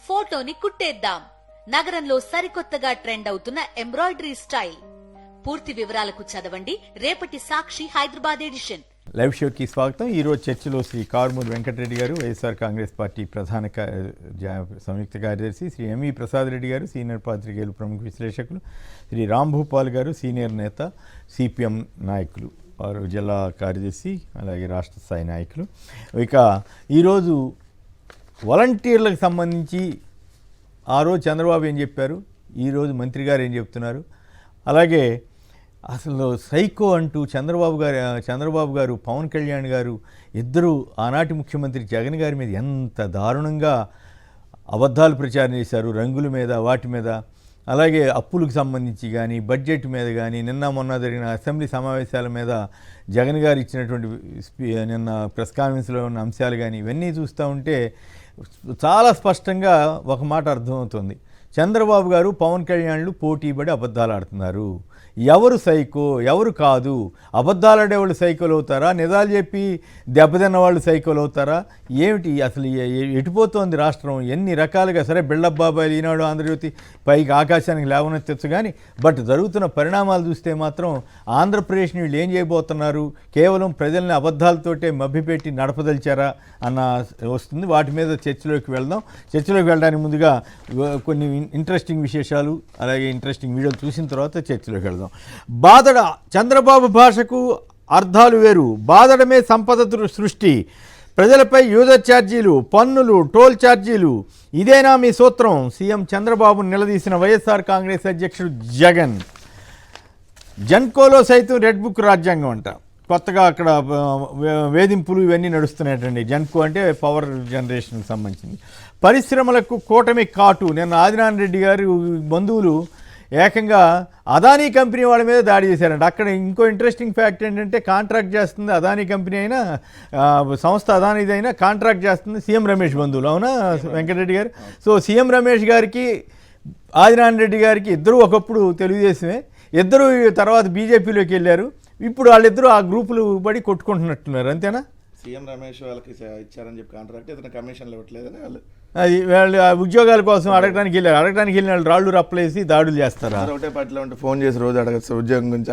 ఫోటోని కుట్టేద్దాం. నగరంలో సరికొత్తగా ట్రెండ్ అవుతున్న ఎంబ్రాయిడరీ స్టైల్. పూర్తి వివరాలకు చదవండి రేపటి సాక్షి హైదరాబాద్ ఎడిషన్. లైవ్ షోకి స్వాగతం. ఈరోజు చర్చలో శ్రీ కారుమూరి వెంకటరెడ్డి గారు, వైఎస్ఆర్ కాంగ్రెస్ పార్టీ ప్రధాన సంయుక్త కార్యదర్శి, శ్రీ ఎంఈ ప్రసాద్ రెడ్డి గారు, సీనియర్ పాత్రికేయులు, ప్రముఖ విశ్లేషకులు, శ్రీ రాంభూపాల్ గారు, సీనియర్ నేత, సిపిఎం నాయకులు, వారు జిల్లా కార్యదర్శి, అలాగే రాష్ట్ర స్థాయి నాయకులు. ఇక ఈరోజు వాలంటీర్లకు సంబంధించి ఆ రోజు చంద్రబాబు ఏం చెప్పారు, ఈరోజు మంత్రి గారు ఏం చెప్తున్నారు, అలాగే అసలు సైకో అంటూ చంద్రబాబు గారు పవన్ కళ్యాణ్ గారు ఇద్దరు ఆనాటి ముఖ్యమంత్రి జగన్ గారి మీద ఎంత దారుణంగా అబద్ధాలు ప్రచారం చేశారు, రంగుల మీద వాటి మీద, అలాగే అప్పులకు సంబంధించి కానీ బడ్జెట్ మీద కానీ, నిన్న మొన్న జరిగిన అసెంబ్లీ సమావేశాల మీద జగన్ గారు ఇచ్చినటువంటి నిన్న ప్రెస్ కాన్ఫరెన్స్లో ఉన్న అంశాలు కానీ ఇవన్నీ చూస్తూ ఉంటే చాలా స్పష్టంగా ఒక మాట అర్థమవుతుంది. చంద్రబాబు గారు పవన్ కళ్యాణ్లు పోటీపడి అబద్ధాలు ఆడుతున్నారు. ఎవరు సైకో ఎవరు కాదు, అబద్ధాలు ఆడేవాళ్ళు సైకోలు అవుతారా, నిజాలు చెప్పి దెబ్బతిన్న వాళ్ళు సైకోలు అవుతారా, ఏమిటి అసలు ఎటుపోతోంది రాష్ట్రం? ఎన్ని రకాలుగా సరే బిల్డప్ బాబాయిలు, ఈనాడు, ఆంధ్రజ్యోతి పైకి ఆకాశానికి లేవనెత్తచ్చు కానీ బట్ జరుగుతున్న పరిణామాలు చూస్తే మాత్రం ఆంధ్రప్రదేశ్ని వీళ్ళు ఏం చేయబోతున్నారు, కేవలం ప్రజల్ని అబద్ధాలతోటే మభ్యపెట్టి నడపదలిచారా అన్న వస్తుంది. వాటి మీద చర్చలోకి వెళ్దాం. చర్చలోకి వెళ్ళడానికి ముందుగా కొన్ని ఇంట్రెస్టింగ్ విశేషాలు అలాగే ఇంట్రెస్టింగ్ వీడియోలు చూసిన తర్వాత చర్చలోకి వెళ్దాం. బాదడ చంద్రబాబు భాషకు అర్థాలు వేరు, బాదడమే సంపద సృష్టి, ప్రజలపై యూజర్ ఛార్జీలు, పన్నులు, టోల్ ఛార్జీలు, ఇదేనా మీ సూత్రం? సీఎం చంద్రబాబును నిలదీసిన వైఎస్ఆర్ కాంగ్రెస్ అధ్యక్షుడు జగన్. జన్కోలో సైతం రెడ్ బుక్ రాజ్యాంగం అంట. కొత్తగా అక్కడ వేధింపులు ఇవన్నీ నడుస్తున్నాయటండి. జన్కో అంటే పవర్ జనరేషన్కి సంబంధించింది. పరిశ్రమలకు కూటమి కాటు. నిన్న ఆదినారాయణ రెడ్డి గారు బంధువులు ఏకంగా అదానీ కంపెనీ వాళ్ళ మీద దాడి చేశారంట. అక్కడ ఇంకో ఇంట్రెస్టింగ్ ఫ్యాక్ట్ ఏంటంటే కాంట్రాక్ట్ చేస్తుంది అదానీ కంపెనీ అయినా, సంస్థ అదానీదైనా కాంట్రాక్ట్ చేస్తుంది సీఎం రమేష్ బంధువులు. అవునా వెంకటరెడ్డి గారు? సో సీఎం రమేష్ గారికి ఆదినారాయణ రెడ్డి గారికి ఇద్దరు ఒకప్పుడు తెలుగుదేశమే, ఇద్దరు తర్వాత బీజేపీలోకి వెళ్ళారు. ఇప్పుడు వాళ్ళిద్దరూ ఆ గ్రూపులు పడి కొట్టుకుంటున్నట్టున్నారు, అంతేనా? సీఎం రమేష్ వాళ్ళకి ఇచ్చారని చెప్పి కాంట్రాక్ట్, ఇతను కమిషన్లు ఇవ్వట్లేదని వాళ్ళు ఉద్యోగాల కోసం అడగడానికి వెళ్ళిన వాళ్ళు రాళ్ళు రప్పలేసి దాడులు చేస్తారు. ఒకటే పార్టీలో ఉంటే ఫోన్ చేసి రోజు అడగచ్చు ఉద్యోగం గురించి.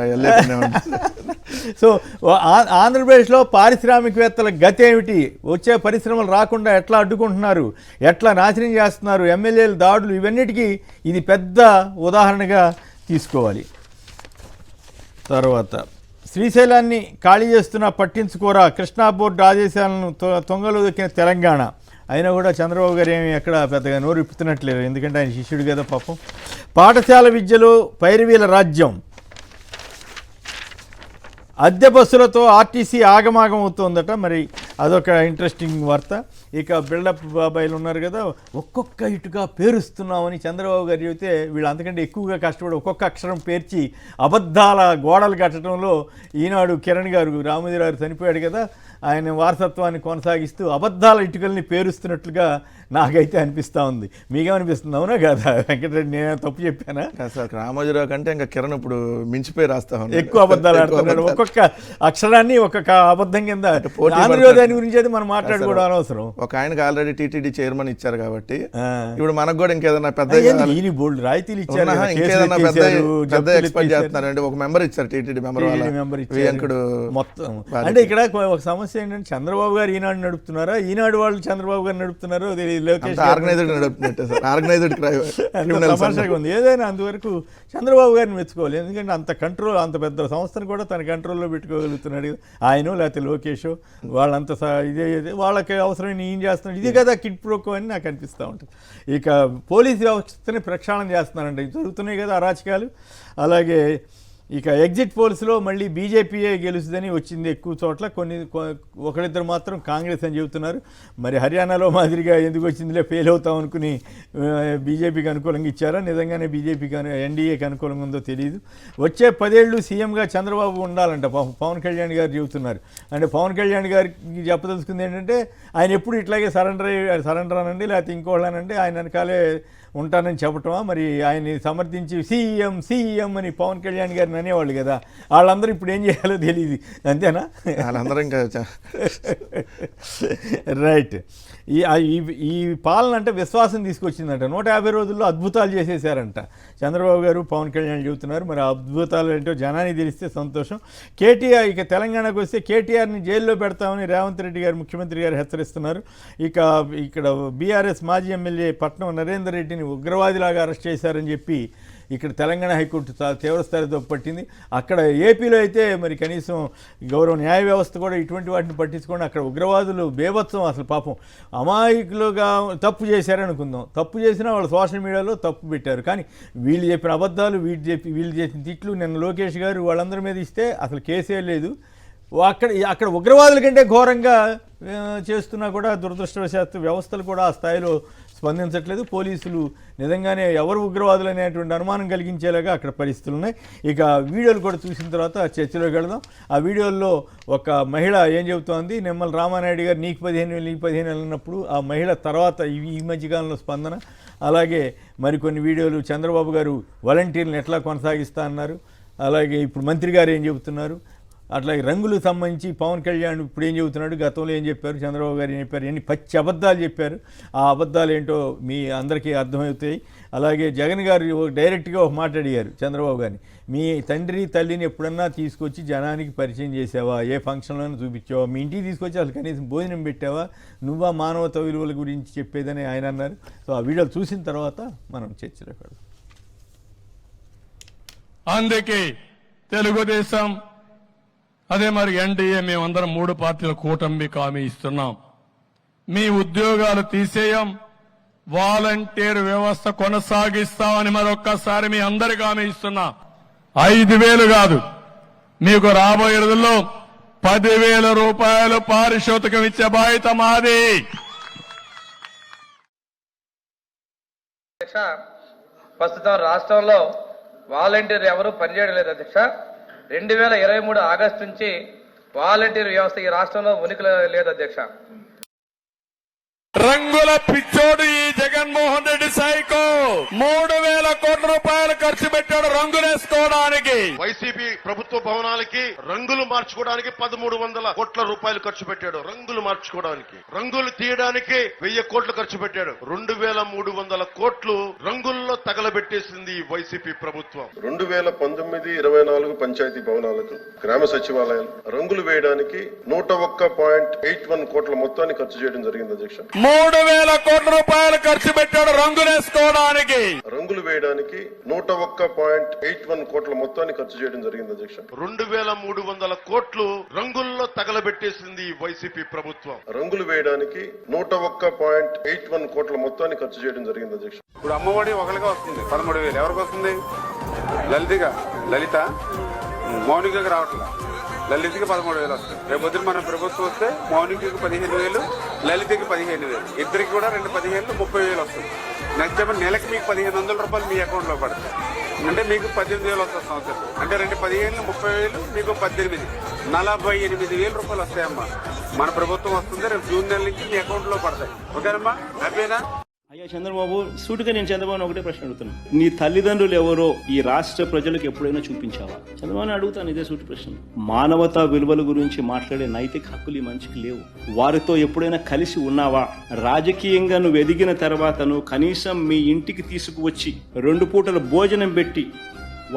సో ఆంధ్రప్రదేశ్లో పారిశ్రామికవేత్తల గతి ఏమిటి, వచ్చే పరిశ్రమలు రాకుండా ఎట్లా అడ్డుకుంటున్నారు, ఎట్లా నాశనం చేస్తున్నారు, ఎమ్మెల్యేల దాడులు, ఇవన్నిటికీ ఇది పెద్ద ఉదాహరణగా తీసుకోవాలి. తర్వాత శ్రీశైలాన్ని ఖాళీ చేస్తున్నా పట్టించుకోరా, కృష్ణా బోర్డు ఆదేశాలను తొంగలో దొక్కిన తెలంగాణ. అయినా కూడా చంద్రబాబు గారు ఏమి ఎక్కడ పెద్దగా నోరు ఇప్పుతున్నట్లేదు, ఎందుకంటే ఆయన శిష్యుడు కదా పాపం. పాఠశాల విద్యలో పైరవీల రాజ్యం, అద్దె బస్సులతో ఆర్టీసీ ఆగమాగం అవుతోందట. మరి అదొక ఇంట్రెస్టింగ్ వార్త. ఇక బిల్డప్ బాబాయిలు ఉన్నారు కదా, ఒక్కొక్క ఇటుగా పేరుస్తున్నామని చంద్రబాబు గారు చెబితే వీళ్ళు అంతకంటే ఎక్కువగా కష్టపడి ఒక్కొక్క అక్షరం పేర్చి అబద్ధాల గోడలు కట్టడంలో ఈనాడు కిరణ్ గారు, రామోజీరావు గారు చనిపోయాడు కదా, ఆయన వారసత్వాన్ని కొనసాగిస్తూ అబద్ధాల ఇటుకల్ని పేరుస్తున్నట్లుగా నాకైతే అనిపిస్తూ ఉంది. మీకేమనిపిస్తుంది? అవునా కదా వెంకటరెడ్డి? నేను తప్పు చెప్పానా? సార్ రామోజీరావు కంటే ఇంకా కిరణ్ ఇప్పుడు మించిపోయి రాస్తా ఉన్నాడు, ఎక్కువ అబద్ధాలు ఆడుతున్నాడు. ఒక్కొక్క అక్షరాన్ని ఒక్కొక్క అబద్ధం కింద. ఆంధ్రజ్యోతి గురించి అయితే మనం మాట్లాడుకోవడం అనవసరం. ఒక ఆయనకు ఆల్రెడీ టీటీడీ చైర్మన్ ఇచ్చారు కాబట్టి ఇప్పుడు మనకు కూడా ఇంకేదైనా పెద్ద బోల్డ్ రాయితీలు ఇచ్చారు, ఇంకేదైనా పెద్ద ఎక్స్పెక్ట్ చేస్తున్నారంటే ఒక మెంబర్ ఇచ్చారు, టీటీడీ మెంబర్ మొత్తం. అంటే ఇక్కడ ఒక సమస్య ఏంటంటే చంద్రబాబు గారు ఈనాడు నడుపుతున్నారా, ఈనాడు వాళ్ళు చంద్రబాబు గారు నడుపుతున్నారో తమాషాగా ఉంది. ఏదైనా అందువరకు చంద్రబాబు గారిని మెచ్చుకోవాలి, ఎందుకంటే అంత కంట్రోల్, అంత పెద్ద సంస్థను కూడా తన కంట్రోల్లో పెట్టుకోగలుగుతున్నాడు. ఆయన లేకపోతే లోకేష్ వాళ్ళంత ఇదే వాళ్ళకి అవసరమైన ఏం చేస్తున్నాడు, ఇది కదా కిడ్ ప్రోకో అని నాకు అనిపిస్తూ ఉంటుంది. ఇక పోలీస్ వ్యవస్థని ప్రక్షాళన చేస్తున్నారంటే జరుగుతున్నాయి కదా అరాచకాలు. అలాగే ఇక ఎగ్జిట్ పోల్స్లో మళ్ళీ బీజేపీయే గెలుస్తుందని వచ్చింది ఎక్కువ చోట్ల, ఒకరిద్దరు మాత్రం కాంగ్రెస్ అని చెబుతున్నారు. మరి హర్యానాలో మాదిరిగా ఎందుకు వచ్చిందిలే, ఫెయిల్ అవుతాం అనుకుని బీజేపీకి అనుకూలంగా ఇచ్చారా, నిజంగానే బీజేపీకి ఎన్డీఏకి అనుకూలంగా ఉందో తెలియదు. వచ్చే 10 ఏళ్ళు సీఎంగా చంద్రబాబు ఉండాలంట పవన్ కళ్యాణ్ గారు చెబుతున్నారు. అంటే పవన్ కళ్యాణ్ గారికి చెప్పదలుచుకుంది ఏంటంటే ఆయన ఎప్పుడు ఇట్లాగే సరెండర్ అనండి లేకపోతే ఇంకోళ్ళనండి ఆయన వెనకాలే ఉంటానని చెప్పటమా? మరి ఆయన్ని సమర్థించి సీఎం అని పవన్ కళ్యాణ్ గారిని అని అనేవాళ్ళు కదా, వాళ్ళందరూ ఇప్పుడు ఏం చేయాలో తెలియదు, అంతేనా? వాళ్ళందరూ ఇంకా రైట్. ఈ పాలన అంటే విశ్వాసం తీసుకొచ్చిందంట. 150 రోజుల్లో అద్భుతాలు చేసేసారంట చంద్రబాబు గారు, పవన్ కళ్యాణ్ చెబుతున్నారు. మరి ఆ అద్భుతాలు ఏంటో జనానికి తెలిస్తే సంతోషం. కేటీఆర్ ఇక తెలంగాణకు వస్తే కేటీఆర్ని జైల్లో పెడతామని రేవంత్ రెడ్డి గారు, ముఖ్యమంత్రి గారు హెచ్చరిస్తున్నారు. ఇక్కడ బీఆర్ఎస్ మాజీ ఎమ్మెల్యే పట్నం నరేందర్ రెడ్డిని ఉగ్రవాదిలాగా అరెస్ట్ చేశారని చెప్పి ఇక్కడ తెలంగాణ హైకోర్టు చాలా తీవ్రస్థాయితో పట్టింది. అక్కడ ఏపీలో అయితే మరి కనీసం గౌరవ న్యాయ వ్యవస్థ కూడా ఇటువంటి వాటిని పట్టించుకోండి. అక్కడ ఉగ్రవాదులు బేభత్సం, అసలు పాపం అమాయకులుగా తప్పు చేశారనుకుందాం, తప్పు చేసినా వాళ్ళు సోషల్ మీడియాలో తప్పు పెట్టారు. కానీ వీళ్ళు చెప్పిన అబద్ధాలు, వీళ్ళు చేసిన తిట్లు నిన్న లోకేష్ గారు వాళ్ళందరి మీద ఇస్తే అసలు కేసే లేదు. అక్కడ ఉగ్రవాదుల కంటే ఘోరంగా చేస్తున్నా కూడా దురదృష్టవశాత్తు వ్యవస్థలు కూడా ఆ స్థాయిలో స్పందించట్లేదు. పోలీసులు నిజంగానే ఎవరు ఉగ్రవాదులు అనేటువంటి అనుమానం కలిగించేలాగా అక్కడ పరిస్థితులు ఉన్నాయి. ఇక వీడియోలు కూడా చూసిన తర్వాత చర్చలోకి వెళదాం. ఆ వీడియోల్లో ఒక మహిళ ఏం చెబుతోంది, నిమ్మల రామానాయుడు గారు నీకు 15,000 నీకు 15,000 అన్నప్పుడు ఆ మహిళ తర్వాత ఈ మధ్యకాలంలో స్పందన, అలాగే మరికొన్ని వీడియోలు చంద్రబాబు గారు వాలంటీర్లను ఎట్లా కొనసాగిస్తా అన్నారు, అలాగే ఇప్పుడు మంత్రి గారు ఏం చెబుతున్నారు, అట్లాగే రంగులకు సంబంధించి పవన్ కళ్యాణ్ ఇప్పుడు ఏం చెబుతున్నాడు, గతంలో ఏం చెప్పారు, చంద్రబాబు గారు ఏం చెప్పారు, ఎన్ని పచ్చి అబద్ధాలు చెప్పారు. ఆ అబద్ధాలు ఏంటో మీ అందరికీ అర్థమవుతాయి. అలాగే జగన్ గారు డైరెక్ట్గా ఒక మాట అడిగారు చంద్రబాబు గారిని, మీ తండ్రి తల్లిని ఎప్పుడన్నా తీసుకొచ్చి జనానికి పరిచయం చేసావా, ఏ ఫంక్షన్లోనే చూపించావా, మీ ఇంటికి తీసుకొచ్చి అసలు కనీసం భోజనం పెట్టావా, నువ్వా మానవత విలువల గురించి చెప్పేదని ఆయన అన్నారు. సో ఆ వీడియోలు చూసిన తర్వాత మనం చర్చలో పెడదాం. అందుకే తెలుగుదేశం అదే మరి ఎన్డీఏ మేమందరం 3 పార్టీల కూటమికి హామీ ఇస్తున్నాం. మీ ఉద్యోగాలు తీసేయం, వాలంటీర్ వ్యవస్థ కొనసాగిస్తామని మరొక్కసారి మీ అందరికీ హామీ ఇస్తున్నా. 5,000 కాదు, మీకు రాబోయే రోజుల్లో 10,000 రూపాయలు పారితోషికం ఇచ్చే బాధ్యత మాది. ప్రస్తుతం రాష్ట్రంలో వాలంటీర్ ఎవరు పనిచేయడం లేదు అధ్యక్ష. 2023 ఆగస్టు నుంచి వాలంటీర్ వ్యవస్థ ఈ రాష్ట్రంలో ఉనికి లేదు అధ్యక్ష. రంగుల పిచ్చోడు ఈ జగన్మోహన్ రెడ్డి సైకో 3,000 కోట్ల రూపాయలు ఖర్చు పెట్టాడు రంగులేసుకోవడానికి. వైసీపీ ప్రభుత్వ భవనాలకి రంగులు మార్చుకోవడానికి 1,300 కోట్ల రూపాయలు ఖర్చు పెట్టాడు. రంగులు మార్చుకోవడానికి, రంగులు తీయడానికి 1,000 కోట్లు ఖర్చు పెట్టాడు. 2,300 కోట్లు రంగుల్లో తగలబెట్టేసింది ఈ వైసీపీ ప్రభుత్వం. 2019-24 పంచాయతీ భవనాలకు, గ్రామ సచివాలయాలు రంగులు వేయడానికి 101.81 కోట్ల మొత్తాన్ని ఖర్చు చేయడం జరిగింది అధ్యక్ష. 3,000 కోట్ల రూపాయలు ఖర్చు పెట్టాడు రంగులేసుకోవడానికి. రంగులు వేయడానికి 101.81 కోట్ల మొత్తాన్ని ఖర్చు చేయడం జరిగింది అధ్యక్ష. 2,300 కోట్లు రంగుల్లో తగలబెట్టేసింది ఈ వైసీపీ ప్రభుత్వం. రంగులు వేయడానికి 101.81 కోట్ల మొత్తాన్ని ఖర్చు చేయడం జరిగింది అధ్యక్ష. ఇప్పుడు అమ్మఒడి ఒకరిగా వస్తుంది 13,000. ఎవరికి వస్తుంది? లలిత మౌనికకి రావట్లేదు. లలితకి 13,000 వస్తుంది. రేపు పొద్దున మన ప్రభుత్వం వస్తే మౌనికకి 15,000, లలితకి 15,000, ఇద్దరికి కూడా 2 15,000 30,000 వస్తుంది. నెక్స్ట్ టైం నెలకి మీకు 1,500 రూపాయలు మీ అకౌంట్ లో పడతాయి. అంటే మీకు 18,000 వస్తుంది సంవత్సరం. అంటే 2 15,000 30,000 మీకు 18 48,000 రూపాయలు వస్తాయమ్మా. మన ప్రభుత్వం వస్తుంది. రేపు జూన్ నెల నుంచి మీ అకౌంట్ లో పడతాయి. ఓకేనమ్మా, హ్యాపీనా? అయ్యా చంద్రబాబు, సూటిగా నేను చంద్రబాబు ఒకటే ప్రశ్న అడుగుతున్నాను. నీ తల్లిదండ్రులు ఎవరో ఈ రాష్ట్ర ప్రజలకు ఎప్పుడైనా చూపించావా? చంద్రబాబు అడుగుతాను ఇదే సూటి ప్రశ్న. మానవతా విలువల గురించి మాట్లాడే నైతిక హక్కులు ఈ మనిషికి లేవు. వారితో ఎప్పుడైనా కలిసి ఉన్నావా? రాజకీయంగా నువ్వు ఎదిగిన తర్వాత నువ్వు కనీసం మీ ఇంటికి తీసుకువచ్చి 2 పూటల భోజనం పెట్టి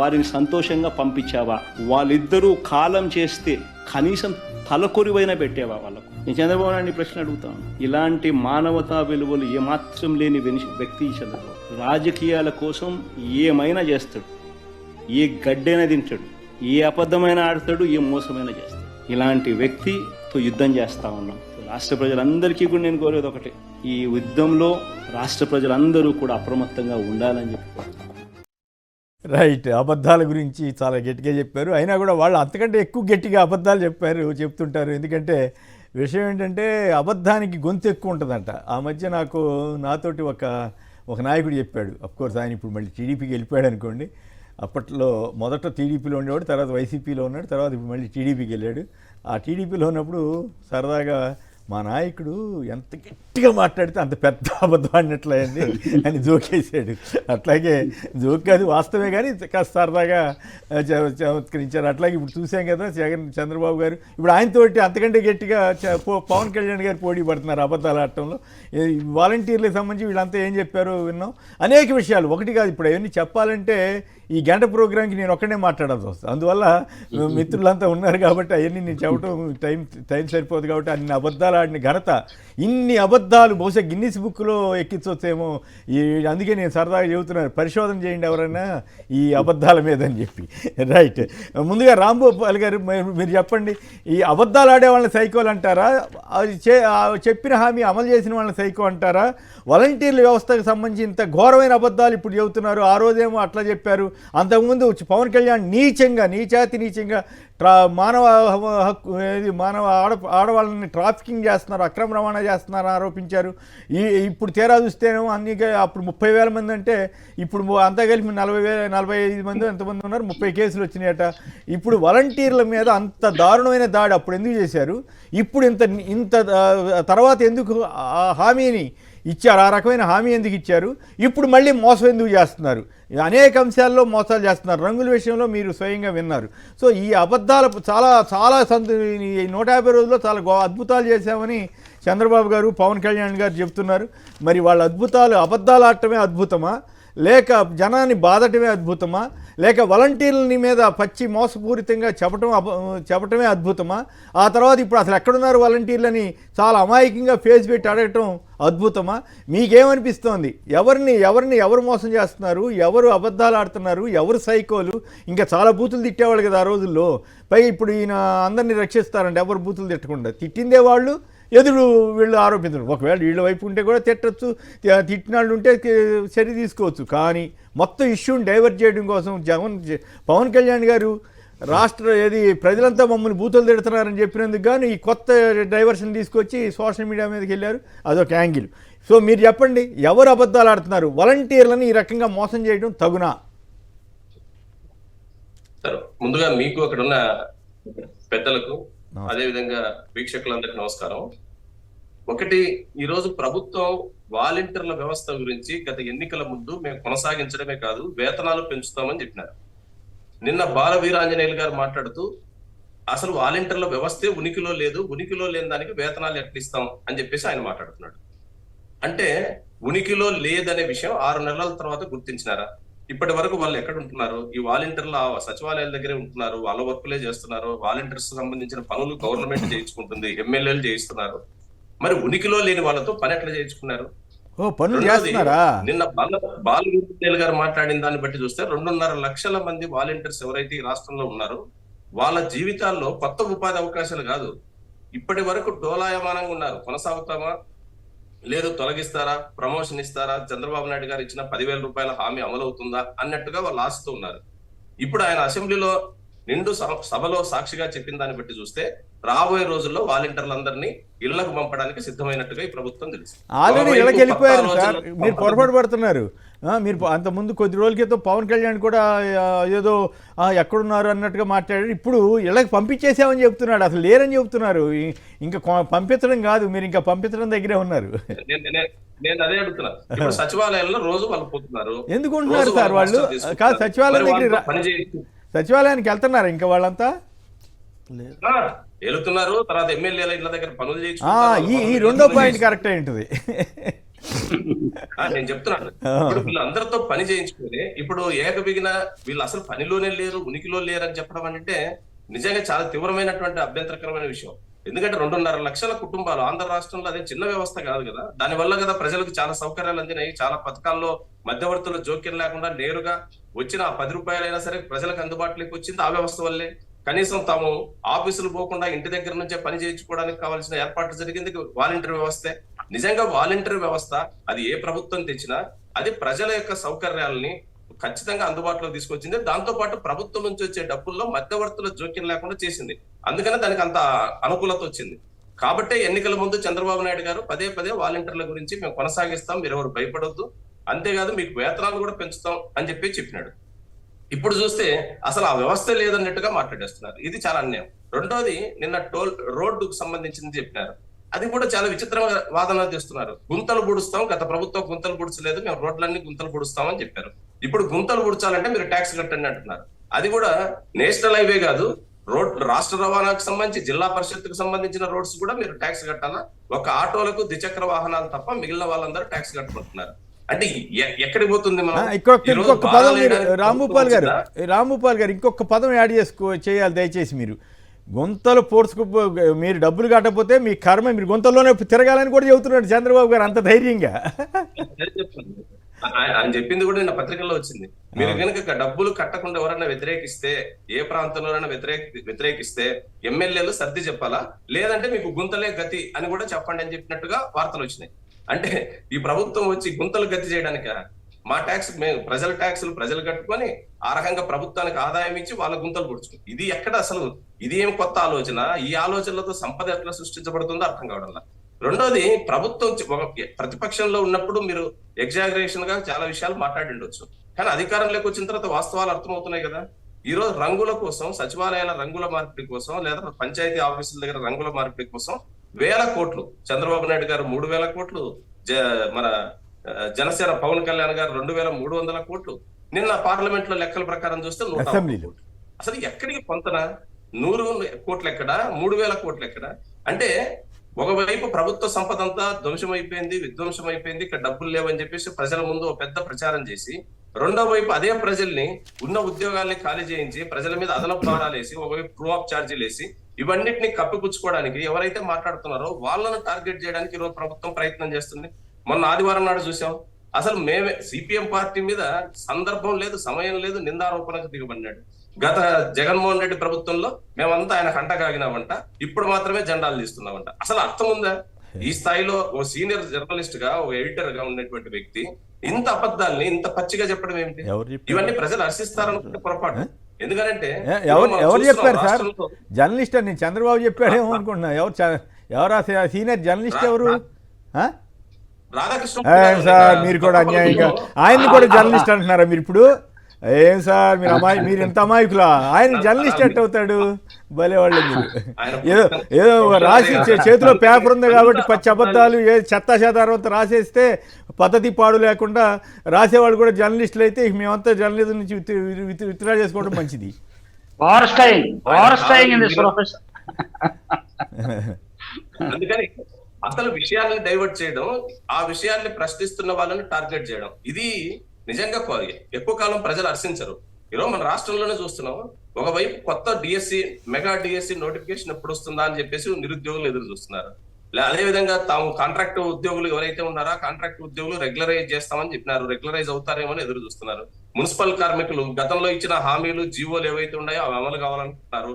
వారిని సంతోషంగా పంపించావా? వాళ్ళిద్దరూ కాలం చేస్తే కనీసం తలకొరివైనా పెట్టేవా వాళ్ళకు? నేను చంద్రబాబు నాయుడు ప్రశ్న అడుగుతాను. ఇలాంటి మానవతా విలువలు ఏమాత్రం లేని వ్యక్తి చంద్రబాబు. రాజకీయాల కోసం ఏమైనా చేస్తాడు, ఏ గడ్డైనా తింటాడు, ఏ అబద్ధమైన ఆడతాడు, ఏ మోసమైనా చేస్తాడు. ఇలాంటి వ్యక్తితో యుద్ధం చేస్తా ఉన్నాం. రాష్ట్ర ప్రజలందరికీ కూడా నేను కోరేది ఒకటే, ఈ యుద్ధంలో రాష్ట్ర ప్రజలందరూ కూడా అప్రమత్తంగా ఉండాలని చెప్పి. రైట్. అబద్ధాల గురించి చాలా గట్టిగా చెప్పారు. అయినా కూడా వాళ్ళు అంతకంటే ఎక్కువ గట్టిగా అబద్ధాలు చెప్తుంటారు. ఎందుకంటే విషయం ఏంటంటే అబద్ధానికి గొంతు ఎక్కువ ఉంటుందంట. ఆ మధ్య నాతోటి ఒక నాయకుడు చెప్పాడు. అఫ్కోర్స్ ఆయన ఇప్పుడు మళ్ళీ టీడీపీకి వెళ్ళిపోయాడు అనుకోండి. అప్పట్లో మొదట టీడీపీలో ఉండేవాడు, తర్వాత వైసీపీలో ఉన్నాడు, తర్వాత ఇప్పుడు మళ్ళీ టీడీపీకి వెళ్ళాడు. ఆ టీడీపీలో ఉన్నప్పుడు సరదాగా మా నాయకుడు ఎంత గట్టిగా మాట్లాడితే అంత పెద్ద అబద్ధం అన్నట్లయింది అని జోకేసాడు. అట్లాగే జోక్ అది వాస్తవమే కానీ కాస్త సరదాగా చమత్కరించారు. అట్లాగే ఇప్పుడు చూసాం కదా చంద్రబాబు గారు ఇప్పుడు ఆయనతోటి అంతకంటే గట్టిగా పవన్ కళ్యాణ్ గారు పోటీ పడుతున్నారు అబద్ధాలు ఆడటంలో. వాలంటీర్లకు సంబంధించి వీళ్ళంతా ఏం చెప్పారో విన్నాం. అనేక విషయాలు ఒకటి కాదు, ఇప్పుడు అవన్నీ చెప్పాలంటే ఈ గంట ప్రోగ్రాంకి నేను ఒక్కడే మాట్లాడాల్సి వస్తుంది. అందువల్ల మిత్రులంతా ఉన్నారు కాబట్టి అవన్నీ నేను చెప్పడం టైం సరిపోదు కాబట్టి అన్ని అబద్ధాలు ఆడిన ఘనత, ఇన్ని అబద్ధాలు బహుశా గిన్నిస్ బుక్లో ఎక్కించవచ్చేమో. అందుకే నేను సరదాగా చెబుతున్నాను, పరిశోధన చేయండి ఎవరైనా ఈ అబద్ధాల మీద అని చెప్పి. రైట్, ముందుగా రాంభూపాల్ గారు మీరు చెప్పండి, ఈ అబద్ధాలు ఆడే వాళ్ళని సైకోలు అంటారా, అది చెప్పిన హామీ అమలు చేసిన వాళ్ళని సైకో అంటారా, వాలంటీర్ల వ్యవస్థకు సంబంధించి ఇంత ఘోరమైన అబద్ధాలు ఇప్పుడు చెబుతున్నారు, ఆ రోజేమో అట్లా చెప్పారు, అంతకుముందు పవన్ కళ్యాణ్ నీచంగా మానవ ఆడవాళ్ళని ట్రాఫికింగ్ చేస్తున్నారు, అక్రమ రవాణా చేస్తున్నారు ఆరోపించారు. ఇప్పుడు తీరా చూస్తేనేమో అన్ని అప్పుడు 30,000 మంది అంటే ఇప్పుడు అంతా కలిపి 45 మంది ఎంతమంది ఉన్నారు, 30 కేసులు వచ్చినాయట. ఇప్పుడు వాలంటీర్ల మీద అంత దారుణమైన దాడి అప్పుడు ఎందుకు చేశారు, ఇప్పుడు ఇంత తర్వాత ఎందుకు హామీని ఇచ్చారు, ఆ రకమైన హామీ ఎందుకు ఇచ్చారు, ఇప్పుడు మళ్ళీ మోసం ఎందుకు చేస్తున్నారు, అనేక అంశాల్లో మోసాలు చేస్తున్నారు. రంగుల విషయంలో మీరు స్వయంగా విన్నారు. సో ఈ అబద్ధాలు చాలా 150 రోజుల్లో చాలా అద్భుతాలు చేశామని చంద్రబాబు గారు పవన్ కళ్యాణ్ గారు చెప్తున్నారు. మరి వాళ్ళ అబద్ధాలు ఆడటమే అద్భుతమా, లేక జనాన్ని బాధటమే అద్భుతమా, లేక వాలంటీర్లని మీద పచ్చి మోసపూరితంగా చెప్పటమే అద్భుతమా, ఆ తర్వాత ఇప్పుడు అసలు ఎక్కడున్నారు వాలంటీర్లని చాలా అమాయకంగా ఫేస్ పెట్టి అడగటం అద్భుతమా? మీకేమనిపిస్తోంది? ఎవరు మోసం చేస్తున్నారు, ఎవరు అబద్ధాలు ఆడుతున్నారు, ఎవరు సైకోలు? ఇంకా చాలా బూతులు తిట్టేవాళ్ళు కదా ఆ రోజుల్లో. పైగా ఇప్పుడు ఈయన అందరినీ రక్షిస్తారంటే ఎవరు బూతులు తిట్టకుండా, తిట్టిందే వాళ్ళు, ఎదురు వీళ్ళు ఆరోపించరు. ఒకవేళ వీళ్ళ వైపు ఉంటే కూడా తిట్టచ్చు, తిట్టినాళ్ళు ఉంటే చర్య తీసుకోవచ్చు. కానీ మొత్తం ఇష్యూని డైవర్ట్ చేయడం కోసం పవన్ కళ్యాణ్ గారు ప్రజలంతా మమ్మల్ని బూతులు తిడుతున్నారని చెప్పినందుకు కానీ ఈ కొత్త డైవర్షన్ తీసుకొచ్చి సోషల్ మీడియా మీదకి వెళ్ళారు. అదొక యాంగిల్. సో మీరు చెప్పండి, ఎవరు అబద్ధాలు ఆడుతున్నారు, వాలంటీర్లను ఈ రకంగా మోసం చేయడం తగునా? ముందుగా మీకు అక్కడ ఉన్న పెద్దలకు అదేవిధంగా వీక్షకులందరికీ నమస్కారం. ఒకటి, ఈరోజు ప్రభుత్వం వాలంటీర్ల వ్యవస్థ గురించి గత ఎన్నికల ముందు మేము కొనసాగించడమే కాదు వేతనాలు పెంచుతామని చెప్పినారు. నిన్న బాల వీరాంజనేయులు గారు మాట్లాడుతూ అసలు వాలంటీర్ల వ్యవస్థే ఉనికిలో లేదు, ఉనికిలో లేని దానికి వేతనాలు ఎట్లా ఇస్తాం అని చెప్పేసి ఆయన మాట్లాడుతున్నాడు. అంటే ఉనికిలో లేదనే విషయం 6 నెలల తర్వాత గుర్తించినారా? ఇప్పటి వరకు వాళ్ళు ఎక్కడ ఉంటున్నారు? ఈ వాలంటీర్ల సచివాలయాల దగ్గరే ఉంటున్నారు, వాళ్ళ వర్కులే చేస్తున్నారు. వాలంటీర్స్ సంబంధించిన పనులు గవర్నమెంట్ చేయించుకుంటుంది, ఎమ్మెల్యేలు చేయిస్తున్నారు. మరి ఉనికిలో లేని వాళ్ళతో పని ఎట్లా చేయించుకున్నారు? నిన్న బాలవీరాంజనేయులు గారు మాట్లాడిన దాన్ని బట్టి చూస్తే 2.5 లక్షల మంది వాలంటీర్స్ ఎవరైతే ఈ రాష్ట్రంలో ఉన్నారో వాళ్ళ జీవితాల్లో కొత్త ఉపాధి అవకాశాలు కాదు, ఇప్పటి వరకు డోలాయమానంగా ఉన్నారు. కొనసాగుతామా, లేదు తొలగిస్తారా, ప్రమోషన్ ఇస్తారా, చంద్రబాబు నాయుడు గారు ఇచ్చిన 10,000 రూపాయల హామీ అమలవుతుందా అన్నట్టుగా వాళ్ళు ఆశతో ఉన్నారు. ఇప్పుడు ఆయన అసెంబ్లీలో నిండు సభలో సాక్షిగా చెప్పిన దాన్ని బట్టి చూస్తే రాబోయే రోజుల్లో వాలంటీర్లందరినీ ఇళ్లకు పంపడానికి సిద్ధమైనట్టుగా ఈ ప్రభుత్వం తెలుసు. ఆల్రెడీ ఇళ్ళకి వెళ్ళిపోయారు సార్, మీరు పొరపాటు పడుతున్నారు. మీరు అంత ముందు కొద్ది రోజుల క్రితం పవన్ కళ్యాణ్ కూడా ఏదో ఎక్కడున్నారు అన్నట్టుగా మాట్లాడారు. ఇప్పుడు ఇళ్ళకి పంపించేసామని చెప్తున్నాడు, అసలు లేరని చెప్తున్నారు. ఇంకా పంపించడం కాదు, మీరు ఇంకా పంపించడం దగ్గరే ఉన్నారు. నేను అదే అడుగుతున్నా, ఇప్పుడు సచివాలయంలో రోజు వాళ్ళు పోతున్నారు. ఎందుకు ఉంటున్నారు సార్ వాళ్ళు? కాదు, సచివాలయం దగ్గర సచివాలయానికి వెళ్తున్నారు ఇంకా వాళ్ళంతా వెళుతున్నారు. తర్వాత ఎమ్మెల్యేల ఇళ్ళ దగ్గర పనులు చేయించు. ఈ రెండో పాయింట్ కరెక్ట్ అయింటుంది. నేను చెప్తున్నాను, ఇప్పుడు వీళ్ళందరితో పని చేయించుకుని ఇప్పుడు ఏకబిగిన వీళ్ళు అసలు పనిలోనే లేరు, ఉనికిలో లేరు అని చెప్పడం అంటే నిజంగా చాలా తీవ్రమైనటువంటి అభ్యంతరకరమైన విషయం. ఎందుకంటే 2.5 లక్షల కుటుంబాలు ఆంధ్ర రాష్ట్రంలో, అదే చిన్న వ్యవస్థ కాదు కదా. దానివల్ల కదా ప్రజలకు చాలా సౌకర్యాలు అందినాయి. చాలా పథకాల్లో మధ్యవర్తుల జోక్యం లేకుండా నేరుగా వచ్చిన 10 రూపాయలైనా సరే ప్రజలకు అందుబాటులోకి వచ్చింది ఆ వ్యవస్థ వల్లే. కనీసం తాము ఆఫీసులు పోకుండా ఇంటి దగ్గర నుంచే పని చేయించుకోవడానికి కావాల్సిన ఏర్పాట్లు జరిగింది వాలంటీర్ వ్యవస్థే. నిజంగా వాలంటీర్ వ్యవస్థ అది ఏ ప్రభుత్వం తెచ్చినా అది ప్రజల యొక్క సౌకర్యాలని ఖచ్చితంగా అందుబాటులో తీసుకొచ్చింది. దాంతో పాటు ప్రభుత్వం నుంచి వచ్చే డబ్బుల్లో మధ్యవర్తుల జోక్యం లేకుండా చేసింది. అందుకనే దానికి అంత అనుకూలత వచ్చింది. కాబట్టే ఎన్నికల ముందు చంద్రబాబు నాయుడు గారు పదే వాలంటీర్ల గురించి మేము కొనసాగిస్తాం, మీరు ఎవరు భయపడొద్దు, అంతేకాదు మీకు వేతనాలు కూడా పెంచుతాం అని చెప్పినాడు. ఇప్పుడు చూస్తే అసలు ఆ వ్యవస్థ లేదన్నట్టుగా మాట్లాడేస్తున్నారు. ఇది చాలా అన్యాయం. రెండోది, నిన్న రోడ్డుకు సంబంధించింది చెప్పినారు. అది కూడా చాలా విచిత్రమైన వాదన చేస్తున్నారు. గుంతలు పుడుస్తాం, గత ప్రభుత్వం గుంతలు పుడుచలేదు, మేము రోడ్లన్నీ గుంతలు పుడుస్తామని చెప్పారు. ఇప్పుడు గుంతలు పుడుచాలంటే మీరు ట్యాక్స్ కట్టండి అంటున్నారు. అది కూడా నేషనల్ హైవే కాదు, రాష్ట్ర రవాణాకు సంబంధించి జిల్లా పరిషత్కు సంబంధించిన రోడ్స్ కూడా మీరు ట్యాక్స్ కట్టాలా? ఒక ఆటోలకు ద్విచక్ర వాహనాలు తప్ప మిగిలిన వాళ్ళందరూ ట్యాక్స్ కట్టుకుంటున్నారు. అంటే ఎక్కడికి పోతుంది? ఇంకొక పదం మీరు రాంభూపాల్ గారు ఇంకొక పదం యాడ్ చేయాలి దయచేసి. మీరు గుంతలు పోడ్చుకు మీరు డబ్బులు కట్టకపోతే మీ కర్మ, మీరు గుంతల్లోనే తిరగాలని కూడా చెబుతున్నాడు చంద్రబాబు గారు అంత ధైర్యంగా. ఆయన చెప్పింది కూడా నిన్న పత్రికల్లో వచ్చింది. మీరు కనుక డబ్బులు కట్టకుండా ఎవరైనా వ్యతిరేకిస్తే, ఏ ప్రాంతంలోనైనా వ్యతిరేకిస్తే ఎమ్మెల్యేలు సర్ది చెప్పాలా, లేదంటే మీకు గుంతలే గతి అని కూడా చెప్పండి అని చెప్పినట్టుగా వార్తలు వచ్చినాయి. అంటే ఈ ప్రభుత్వం వచ్చి గుంతలు గతి చేయడానిక? మా ట్యాక్స్ మేము ప్రజల ట్యాక్సులు ప్రజలు కట్టుకొని ఆ రకంగా ప్రభుత్వానికి ఆదాయం ఇచ్చి వాళ్ళ గుంతలు పొడుచుకుంటాం. ఇది ఎక్కడ అసలు ఇది ఏం కొత్త ఆలోచన? ఈ ఆలోచనలతో సంపద ఎట్లా సృష్టించబడుతుందో అర్థం కావడం. రెండోది, ప్రభుత్వం ప్రతిపక్షంలో ఉన్నప్పుడు మీరు ఎగ్జాగరేషన్ గా చాలా విషయాలు మాట్లాడిండొచ్చు, కానీ అధికారంలోకి వచ్చిన తర్వాత వాస్తవాలు అర్థమవుతున్నాయి కదా. ఈ రోజు రంగుల కోసం, సచివాలయాల రంగుల మార్పిడి కోసం, లేదా పంచాయతీ ఆఫీసుల దగ్గర రంగుల మార్పిడి కోసం 1000 కోట్లు చంద్రబాబు నాయుడు గారు, 3000 కోట్లు మన జనసేన పవన్ కళ్యాణ్ గారు 2300 కోట్లు, నిన్న పార్లమెంట్ లో లెక్కల ప్రకారం చూస్తే 150 కోట్లు. అసలు ఎక్కడికి పొంతన? 100 కోట్లు ఎక్కడ, 3000 కోట్లు ఎక్కడ? అంటే ఒకవైపు ప్రభుత్వ సంపద అంతా ధ్వంసమైపోయింది, విధ్వంసం అయిపోయింది, ఇక్కడ డబ్బులు లేవని చెప్పేసి ప్రజల ముందు పెద్ద ప్రచారం చేసి, రెండో వైపు అదే ప్రజల్ని ఉన్న ఉద్యోగాల్ని ఖాళీ చేయించి ప్రజల మీద అదనపు భారాలు వేసి, ఒకవైపు ట్రూ ఆఫ్ ఛార్జీలు వేసి, ఇవన్నిటిని కప్పిపుచ్చుకోవడానికి ఎవరైతే మాట్లాడుతున్నారో వాళ్ళను టార్గెట్ చేయడానికి ఈరోజు ప్రభుత్వం ప్రయత్నం చేస్తుంది. మొన్న ఆదివారం నాడు చూసాం, అసలు మేమే సిపిఎం పార్టీ మీద సందర్భం లేదు, సమయం లేదు, నిందారోపణకు దిగబడినాడు. గత జగన్మోహన్ రెడ్డి ప్రభుత్వంలో మేమంతా ఆయన కంట కాగినామంట, ఇప్పుడు మాత్రమే జెండాలు తీస్తున్నామంట. అసలు అర్థం ఉందా? ఈ స్థాయిలో ఓ సీనియర్ జర్నలిస్ట్ గా, ఓ ఎడిటర్ గా ఉన్నటువంటి వ్యక్తి ఇంత అబద్ధాలని ఇంత పచ్చిగా చెప్పడం ఏమిటి? ఇవన్నీ ప్రజలు హర్షిస్తారనుకుంటే పొరపాటు. ఎందుకంటే ఎవరు చెప్పారు సార్? జర్నలిస్ట్ అని చంద్రబాబు చెప్పాడేమో అనుకుంటున్నా. ఎవరు సీనియర్ జర్నలిస్ట్ ఎవరు? రాధాకృష్ణ సార్ మీరు కూడా అన్యాయంగా ఆయన్ని కూడా జర్నలిస్ట్ అంటున్నారా మీరు ఇప్పుడు? ఏం సార్ మీరు ఎంత అమాయకులా? ఆయన జర్నలిస్ట్ ఎట్ అవుతాడు? భలేవాళ్ళు మీరు. ఏదో రాసి చేతిలో పేపర్ ఉంది కాబట్టి పచ్చి అబద్ధాలు చెత్తా చెదారంతో రాసేస్తే పద్ధతి పాడు లేకుండా రాసేవాళ్ళు కూడా జర్నలిస్టులు అయితే మేమంతా జర్నలిజం నుంచి విత్డ్రా చేసుకోవడం మంచిది. అందుకని అసలు విషయాన్ని డైవర్ట్ చేయడం, ఆ విషయాన్ని ప్రశ్నిస్తున్న వాళ్ళని టార్గెట్ చేయడం, ఇది నిజంగా ఎక్కువ కాలం ప్రజలు హర్షించరు. ఈరోజు మన రాష్ట్రంలోనే చూస్తున్నాం, ఒకవైపు కొత్త డిఎస్సి, మెగా డిఎస్సి నోటిఫికేషన్ ఎప్పుడు వస్తుందా అని చెప్పేసి నిరుద్యోగులు ఎదురు చూస్తున్నారు. అదేవిధంగా తాము కాంట్రాక్ట్ ఉద్యోగులు ఎవరైతే ఉన్నారో కాంట్రాక్ట్ ఉద్యోగులు రెగ్యులరైజ్ చేస్తామని చెప్పినారు, రెగ్యులరైజ్ అవుతారేమో అని ఎదురు చూస్తున్నారు. మున్సిపల్ కార్మికులు గతంలో ఇచ్చిన హామీలు, జీవోలు ఏవైతే ఉన్నాయో అవి అమలు కావాలనుకుంటున్నారు.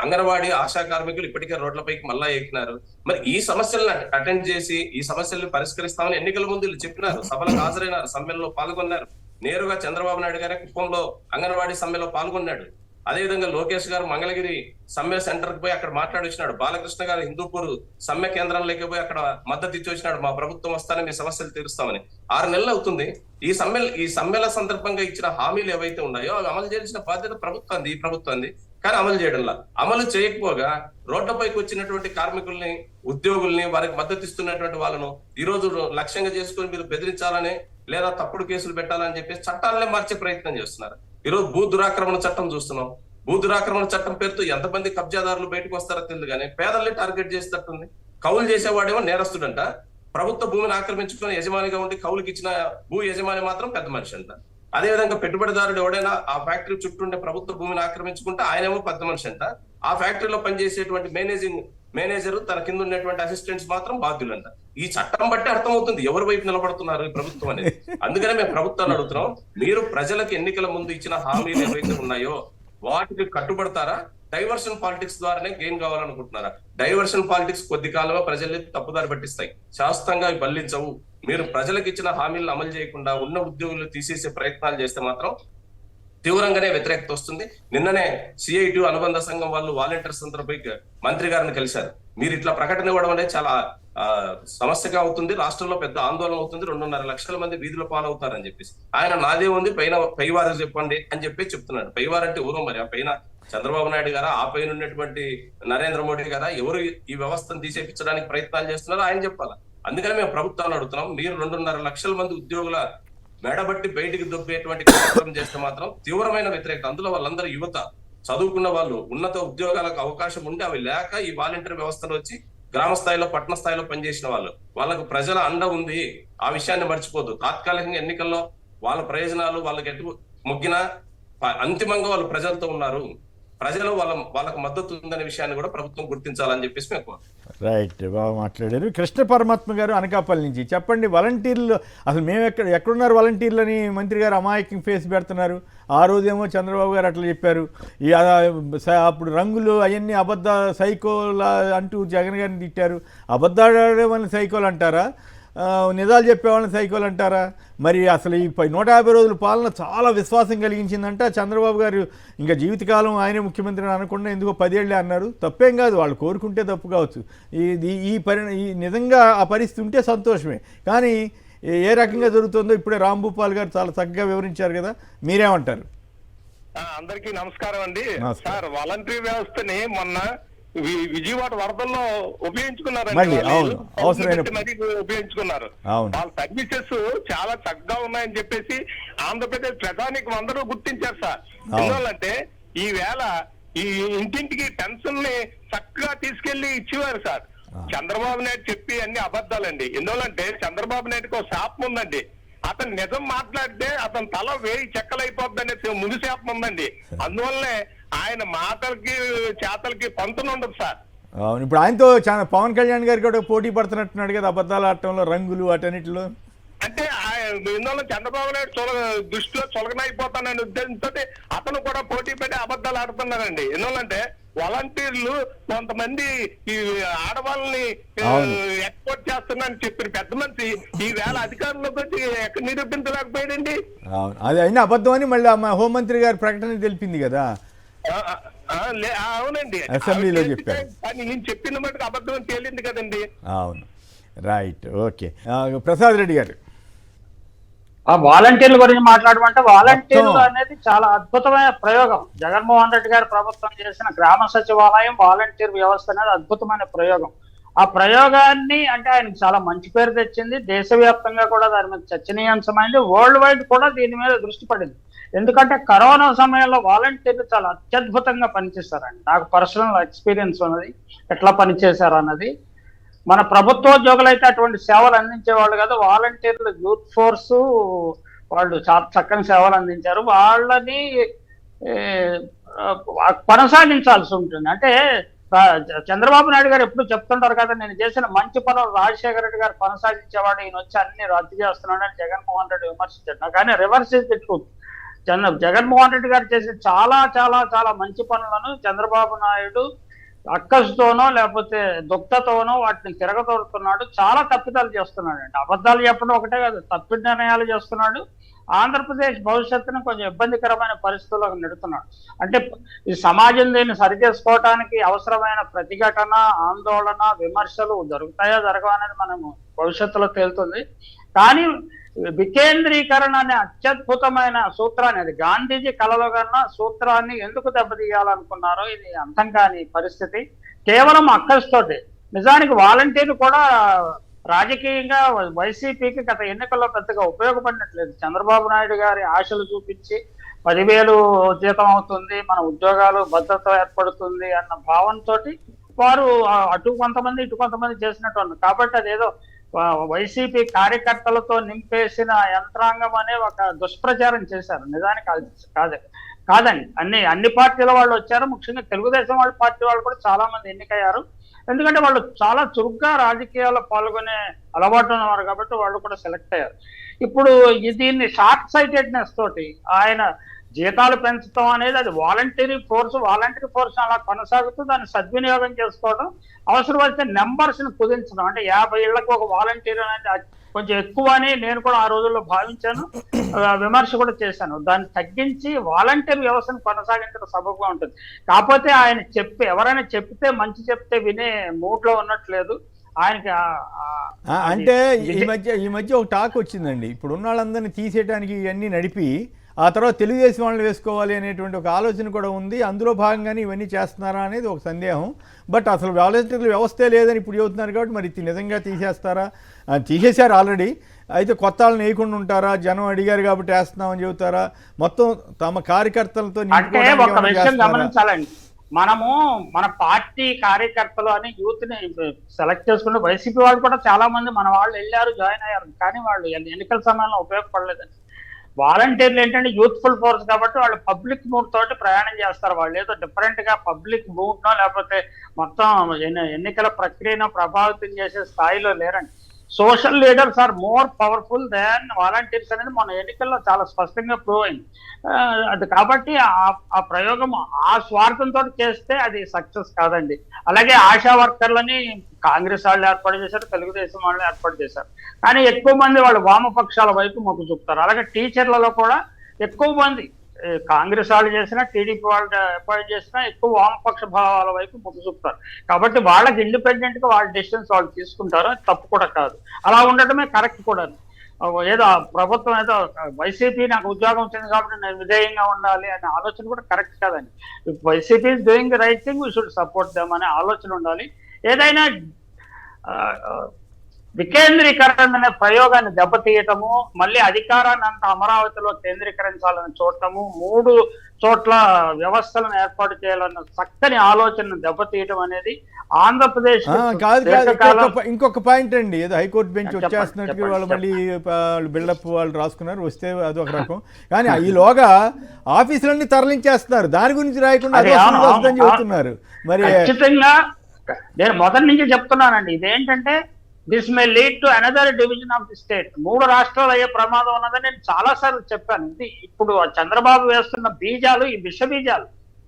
అంగన్వాడీ ఆశా కార్మికులు ఇప్పటికే రోడ్లపైకి మళ్ళా ఎక్కినారు. మరి ఈ సమస్యలను అటెండ్ చేసి ఈ సమస్యలను పరిష్కరిస్తామని ఎన్నికల ముందు వీళ్ళు చెప్పినారు, సభలకు హాజరైనారు, సమ్మెల్లో పాల్గొన్నారు. నేరుగా చంద్రబాబు నాయుడు గారి కుప్పంలో అంగన్వాడీ సమ్మెలో పాల్గొన్నాడు. అదేవిధంగా లోకేష్ గారు మంగళగిరి సమ్మె సెంటర్ కి పోయి అక్కడ మాట్లాడి వచ్చినాడు. బాలకృష్ణ గారు హిందూపూర్ సమ్మె కేంద్రంలోకి పోయి అక్కడ మద్దతు ఇచ్చి వచ్చినాడు, మా ప్రభుత్వం వస్తానే మీ సమస్యలు తీరుస్తామని. 6 నెలలు అవుతుంది. ఈ సమ్మెల సందర్భంగా ఇచ్చిన హామీలు ఏవైతే ఉన్నాయో అవి అమలు చేయాల్సిన బాధ్యత ప్రభుత్వాన్ని, ఈ ప్రభుత్వాన్ని. కానీ అమలు చేయడంలా, అమలు చేయకపోగా రోడ్లపైకి వచ్చినటువంటి కార్మికుల్ని, ఉద్యోగుల్ని, వారికి మద్దతు ఇస్తున్నటువంటి వాళ్ళను ఈ రోజు లక్ష్యంగా చేసుకుని మీరు బెదిరించాలని లేదా తప్పుడు కేసులు పెట్టాలని చెప్పేసి చట్టాలనే మార్చే ప్రయత్నం చేస్తున్నారు. ఈరోజు భూ దురాక్రమణ చట్టం చూస్తున్నాం. భూ దురాక్రమణ చట్టం పేరుతో ఎంతమంది కబ్జాదారులు బయటకు వస్తారో తెలియదు, కానీ పేదల్ని టార్గెట్ చేసేటట్టుంది. కౌలు చేసేవాడేమో నేరస్తుడంట, ప్రభుత్వ భూమిని ఆక్రమించుకుని యజమానిగా ఉండి కౌలుకి ఇచ్చిన భూ యజమాని మాత్రం పెద్ద మనిషి అంట. అదేవిధంగా పెట్టుబడిదారుడు ఎవడైనా ఆ ఫ్యాక్టరీ చుట్టూ ఉండే ప్రభుత్వ భూమిని ఆక్రమించుకుంటే ఆయనేమో పెద్ద మనిషి అంట. ఆ ఫ్యాక్టరీలో పనిచేసేటువంటి మేనేజర్, తన కింద ఉన్నటువంటి అసిస్టెంట్స్ మాత్రం బాధ్యులంట. ఈ చట్టం బట్టి అర్థమవుతుంది ఎవరి వైపు నిలబడుతున్నారు ఈ ప్రభుత్వం అనేది. అందుకనే మేము ప్రభుత్వాన్ని అడుగుతున్నాం, మీరు ప్రజలకు ఎన్నికల ముందు ఇచ్చిన హామీలు ఏవైతే ఉన్నాయో వాటికి కట్టుబడతారా? డైవర్షన్ పాలిటిక్స్ ద్వారానే గెయిన్ కావాలనుకుంటున్నారా? డైవర్షన్ పాలిటిక్స్ కొద్ది కాలంలో ప్రజల్ని తప్పుదారి పట్టిస్తాయి, శాస్త్రంగా బల్లించవు. మీరు ప్రజలకు ఇచ్చిన హామీలను అమలు చేయకుండా ఉన్న ఉద్యోగులు తీసేసే ప్రయత్నాలు చేస్తే మాత్రం తీవ్రంగానే వ్యతిరేకత వస్తుంది. నిన్ననే సిఐటి అనుబంధ సంఘం వాళ్ళు వాలంటీర్స్ అందరిపై మంత్రి గారిని కలిశారు. మీరు ఇట్లా ప్రకటన ఇవ్వడం అనేది చాలా సమస్యగా అవుతుంది, రాష్ట్రంలో పెద్ద ఆందోళన అవుతుంది, 2.5 లక్షల మంది వీధుల పాలవుతారని చెప్పేసి. ఆయన నాదే ఉంది, పైవారు చెప్పండి అని చెప్పి చెప్తున్నాడు. పైవారంటే ఊరం మరి, ఆ పైన చంద్రబాబు నాయుడు గారా, ఆ పైన ఉన్నటువంటి నరేంద్ర మోడీ గారా, ఎవరు ఈ వ్యవస్థను తీసేపించడానికి ప్రయత్నాలు చేస్తున్నారో ఆయన చెప్పాలి. అందుకని మేము ప్రభుత్వాన్ని అడుగుతున్నాం, మీరు 2.5 లక్షల మంది ఉద్యోగుల మెడబట్టి బయటికి దొబ్బేటువంటి కార్యక్రమం చేస్తే మాత్రం తీవ్రమైన వ్యతిరేకత. అందులో వాళ్ళందరూ యువత, చదువుకున్న వాళ్ళు, ఉన్నత ఉద్యోగాలకు అవకాశం ఉండి అవి లేక ఈ వాలంటీర్ వ్యవస్థలో వచ్చి గ్రామ స్థాయిలో, పట్టణ స్థాయిలో పనిచేసిన వాళ్ళు, వాళ్ళకు ప్రజల అండ ఉంది. ఆ విషయాన్ని మర్చిపోద్దు. తాత్కాలికంగా ఎన్నికల్లో వాళ్ళ ప్రయోజనాలు వాళ్ళకి ఎటు మొగ్గినా అంతిమంగా వాళ్ళు ప్రజలతో ఉన్నారు, ప్రజలు వాళ్ళకు మద్దతు ఉందనే విషయాన్ని కూడా ప్రభుత్వం గుర్తించాలని చెప్పేసి మేము రైట్, బాగా మాట్లాడారు. కృష్ణ పరమాత్మ గారు అనకాపల్లి నుంచి. చెప్పండి, వాలంటీర్లు అసలు మేము ఎక్కడున్నారు వాలంటీర్లని మంత్రి గారు అమాయకం ఫేస్ పెడుతున్నారు. ఆ రోజేమో చంద్రబాబు గారు అట్లా చెప్పారు, అప్పుడు రంగులు అవన్నీ అబద్ధ సైకోలు అంటూ జగన్ గారిని తిట్టారు. అబద్ధాడే వాళ్ళని సైకోలు అంటారా, నిజాలు చెప్పేవాళ్ళని సైకోలు అంటారా? మరి అసలు ఈ 150 రోజుల పాలన చాలా విశ్వాసం కలిగించిందంట. చంద్రబాబు గారు ఇంకా జీవితకాలం ఆయనే ముఖ్యమంత్రి అనకుండా ఎందుకో 10 ఏళ్ళే అన్నారు. తప్పేం కాదు, వాళ్ళు కోరుకుంటే తప్పు కావచ్చు. ఈ నిజంగా ఆ పరిస్థితి ఉంటే సంతోషమే. కానీ ఏ రకంగా జరుగుతుందో ఇప్పుడే రాంభూపాల్ గారు చాలా చక్కగా వివరించారు కదా, మీరేమంటారు? అందరికీ నమస్కారం అండి. సార్, వాలంటరీ వ్యవస్థని మొన్న విజయవాడ వరదల్లో ఉపయోగించుకున్నారండి, ఉపయోగించుకున్నారు. వాళ్ళ సర్వీసెస్ చాలా చక్కగా ఉన్నాయని చెప్పేసి ఆంధ్రప్రదేశ్ ప్రజానికి అందరూ గుర్తించారు సార్. ఎందువల్లంటే ఈ వేళ ఈ ఇంటింటికి పెన్షన్ ని చక్కగా తీసుకెళ్లి ఇచ్చేవారు సార్. చంద్రబాబు నాయుడు చెప్పి అన్ని అబద్ధాలండి. ఎందువల్లంటే చంద్రబాబు నాయుడుకి ఒక శాపం ఉందండి, అతను నిజం మాట్లాడితే అతని తల వేయి చెక్కలైపోద్ది అనే ముందు శాపం ఉందండి. అందువల్లనే ఆయన మాటలకి చేతలకి పంతులు ఉండదు సార్. ఇప్పుడు ఆయనతో పవన్ కళ్యాణ్ గారికి కూడా పోటీ పడుతున్నట్టున్నాడు కదా అబద్ధాలు ఆడటంలో, రంగులు అటన్నిటిలో. అంటే ఇందులో చంద్రబాబు నాయుడు దృష్టిలో చులకనైపోతాననే ఉద్దేశంతో అతను కూడా పోటీ పెట్టి అబద్ధాలు ఆడుతున్నారండి. ఎందువల్లంటే వాలంటీర్లు కొంతమంది ఈ ఆడవాళ్ళని ఎక్స్పోర్ట్ చేస్తున్నారని చెప్పిన పెద్ద మనిషి ఈ వేళ అధికారంలోకి వచ్చి ఎక్కడ నిరూపించలేకపోయాడండి. అది అయినా అబద్ధం అని మళ్ళీ హోంమంత్రి గారి ప్రకటన తెలిపింది కదా. అవునండి, అసెంబ్లీలో చెప్పారు. కానీ నేను చెప్పిన మటుకు అబద్ధం అని తేలింది కదండి. అవును, రైట్, ఓకే. ప్రసాద్ రెడ్డి గారు, ఆ వాలంటీర్ల గురించి మాట్లాడమంటే వాలంటీర్లు అనేది చాలా అద్భుతమైన ప్రయోగం. జగన్మోహన్ రెడ్డి గారి ప్రభుత్వం చేసిన గ్రామ సచివాలయం వాలంటీర్ వ్యవస్థ అనేది అద్భుతమైన ప్రయోగం. ఆ ప్రయోగాన్ని అంటే ఆయనకు చాలా మంచి పేరు తెచ్చింది. దేశవ్యాప్తంగా కూడా దాని మీద చర్చనీయాంశమైంది. వరల్డ్ వైడ్ కూడా దీని మీద దృష్టి పడింది. ఎందుకంటే కరోనా సమయంలో వాలంటీర్లు చాలా అత్యద్భుతంగా పనిచేశారండి. నాకు పర్సనల్ ఎక్స్పీరియన్స్ ఉన్నది ఎట్లా పనిచేశారు అన్నది. మన ప్రభుత్వోద్యోగులు అయితే అటువంటి సేవలు అందించేవాళ్ళు కదా, వాలంటీర్లు యూత్ ఫోర్సు వాళ్ళు చాలా చక్కని సేవలు అందించారు. వాళ్ళని కొనసాగించాల్సి ఉంటుంది. అంటే చంద్రబాబు నాయుడు గారు ఎప్పుడు చెప్తుంటారు కదా, నేను చేసిన మంచి పనులు రాజశేఖర రెడ్డి గారు కొనసాగించేవాడు, ఈయన వచ్చి అన్ని రద్దు చేస్తున్నాడని జగన్మోహన్ రెడ్డి విమర్శించాడు. కానీ రివర్స్ తిట్టు జగన్మోహన్ రెడ్డి గారు చేసిన చాలా చాలా చాలా మంచి పనులను చంద్రబాబు నాయుడు అక్కసుతోనో లేకపోతే దుఃఖతోనో వాటిని తిరగతోడుతున్నాడు. చాలా తప్పిదాలు చేస్తున్నాడు అండి. అబద్ధాలు చెప్పడం ఒకటే కాదు, తప్పిద నిర్ణయాలు చేస్తున్నాడు. ఆంధ్రప్రదేశ్ భవిష్యత్తును కొంచెం ఇబ్బందికరమైన పరిస్థితుల్లోకి నెడుతున్నాడు. అంటే ఈ సమాజం దీన్ని సరిచేసుకోవటానికి అవసరమైన ప్రతిఘటన, ఆందోళన, విమర్శలు జరుగుతాయో జరగవు అనేది మనము భవిష్యత్తులో తేలుతుంది. కానీ వికేంద్రీకరణ అనే అత్యద్భుతమైన సూత్రాన్ని, అది గాంధీజీ కలలో కన్నా సూత్రాన్ని ఎందుకు దెబ్బతీయాలనుకున్నారో ఇది అర్థం కాని పరిస్థితి. కేవలం అక్కస్తోటి నిజానికి వాలంటీర్లు కూడా రాజకీయంగా వైసీపీకి గత ఎన్నికల్లో పెద్దగా ఉపయోగపడినట్లేదు. చంద్రబాబు నాయుడు గారి ఆశలు చూపించి 10,000 జీతం అవుతుంది, మన ఉద్యోగాలు భద్రత ఏర్పడుతుంది అన్న భావంతో వారు అటు కొంతమంది ఇటు కొంతమంది చేసినట్టు. కాబట్టి అదేదో వైసీపీ కార్యకర్తలతో నింపేసిన యంత్రాంగం అనే ఒక దుష్ప్రచారం చేశారు. నిజానికి కాదండి. అన్ని పార్టీల వాళ్ళు వచ్చారు. ముఖ్యంగా తెలుగుదేశం వాళ్ళ పార్టీ వాళ్ళు కూడా చాలా మంది ఎన్నికయ్యారు. ఎందుకంటే వాళ్ళు చాలా చురుగ్గా రాజకీయాల్లో పాల్గొనే అలవాటు ఉన్నవారు కాబట్టి వాళ్ళు కూడా సెలెక్ట్ అయ్యారు. ఇప్పుడు దీన్ని షార్ట్ సైటెడ్నెస్ తోటి ఆయన జీతాలు పెంచడం అనేది అది వాలంటరీ ఫోర్స్ అలా కొనసాగుతూ దాన్ని సద్వినియోగం చేసుకోవడం, అవసరమైతే నెంబర్స్ ని కుదించడం. అంటే 50 ఇళ్లకు ఒక వాలంటీర్ అనేది కొంచెం ఎక్కువ అని నేను కూడా ఆ రోజుల్లో భావించాను, విమర్శ కూడా చేశాను. దాన్ని తగ్గించి వాలంటీర్ వ్యవస్థను కొనసాగించడం సబబుగా ఉంటుంది. కాకపోతే ఆయన ఎవరైనా చెప్తే మంచి చెప్తే వినే మూడ్ లో ఉన్నట్లేదు ఆయనకి. అంటే ఈ మధ్య ఒక టాక్ వచ్చిందండి, ఇప్పుడు ఉన్న వాళ్ళందరినీ తీసేయడానికి ఇవన్నీ నడిపి ఆ తర్వాత తెలుగుదేశం వాళ్ళని వేసుకోవాలి అనేటువంటి ఒక ఆలోచన కూడా ఉంది. అందులో భాగంగానే ఇవన్నీ చేస్తున్నారా అనేది ఒక సందేహం. బట్ అసలు వాలంటీర్ల వ్యవస్థే లేదని ఇప్పుడు చెబుతున్నారు కాబట్టి మరి నిజంగా తీసేస్తారా? తీసేశారు ఆల్రెడీ. అయితే కొత్త వాళ్ళని వేయకుండా ఉంటారా? జనం అడిగారు కాబట్టి వేస్తున్నామని చెబుతారా? మొత్తం తమ కార్యకర్తలతో అంటే ఒక విషయం గమనించాలండి, మనము మన పార్టీ కార్యకర్తలు అని యూత్ ని సెలెక్ట్ చేసుకుంటే వైసీపీ వాళ్ళు కూడా చాలా మంది మన వాళ్ళు వెళ్ళారు, జాయిన్ అయ్యారు, కానీ వాళ్ళు ఎన్నికల సమయంలో ఉపయోగపడలేదండి. వాలంటీర్లు ఏంటంటే యూత్ఫుల్ ఫోర్స్ కాబట్టి వాళ్ళు పబ్లిక్ మూడ్ తోటి ప్రయాణం చేస్తారు. వాళ్ళు ఏదో డిఫరెంట్ గా పబ్లిక్ మూడ్ నో లేకపోతే మొత్తం ఎన్నికల ప్రక్రియను ప్రభావితం చేసే స్థాయిలో లేరండి. Social leaders are more powerful than volunteers అనేది మన ఎన్నికల్లో చాలా స్పష్టంగా ప్రూవ్ అయింది. అది కాబట్టి ఆ ప్రయోగం ఆ స్వార్థంతో చేస్తే అది సక్సెస్ కాదండి. అలాగే ఆశా వర్కర్లని కాంగ్రెస్ వాళ్ళు ఏర్పాటు చేశారు, తెలుగుదేశం వాళ్ళు ఏర్పాటు చేశారు, కానీ ఎక్కువ మంది వాళ్ళు వామపక్షాల వైపు మొగ్గు చూపుతారు. అలాగే టీచర్లలో కూడా ఎక్కువ మంది కాంగ్రెస్ వాళ్ళు చేసినా టీడీపీ వాళ్ళు అపాయింట్ చేసినా ఎక్కువ వామపక్ష భావాల వైపు మొగ్గు చూపుతారు. కాబట్టి వాళ్ళకి ఇండిపెండెంట్ గా వాళ్ళ డెసిషన్స్ వాళ్ళు తీసుకుంటారు, అది తప్పు కూడా కాదు. అలా ఉండటమే కరెక్ట్ కూడా. ఏదో ప్రభుత్వం ఏదో వైసీపీ నాకు ఉద్యోగం వచ్చింది కాబట్టి నేను విధేయంగా ఉండాలి అనే ఆలోచన కూడా కరెక్ట్ కాదండి. YCP is doing the right thing, we should support them అనే ఆలోచన ఉండాలి. ఏదైనా వికేంద్రీకరణ అనే ప్రయోగాన్ని దెబ్బతీయటము, మళ్ళీ అధికారాన్ని అంతా అమరావతిలో కేంద్రీకరించాలని చూడటము, 3 చోట్ల వ్యవస్థలను ఏర్పాటు చేయాలన్న చక్కని ఆలోచనను దెబ్బతీయటం అనేది ఆంధ్రప్రదేశ్ ఇంకొక పాయింట్ అండి. ఏదో హైకోర్టు బెంచ్ వచ్చేస్తున్నట్టుగా వాళ్ళు మళ్ళీ బిల్డప్ వాళ్ళు రాసుకున్నారు, వస్తే అది ఒక రకం. కానీ ఈలోగా ఆఫీసులన్నీ తరలించేస్తున్నారు, దాని గురించి రాయకుండా వస్తుందని చెబుతున్నారు. మరి ఖచ్చితంగా నేను మొదటి నుంచి చెప్తున్నానండి, ఇదేంటంటే this may lead to another division of the state. 3 రాష్ట్రాలు అయ్యే ప్రమాదం ఉన్నదని నేను చాలా సార్లు చెప్పాను. ఇది ఇప్పుడు చంద్రబాబు వేస్తున్న బీజాలు,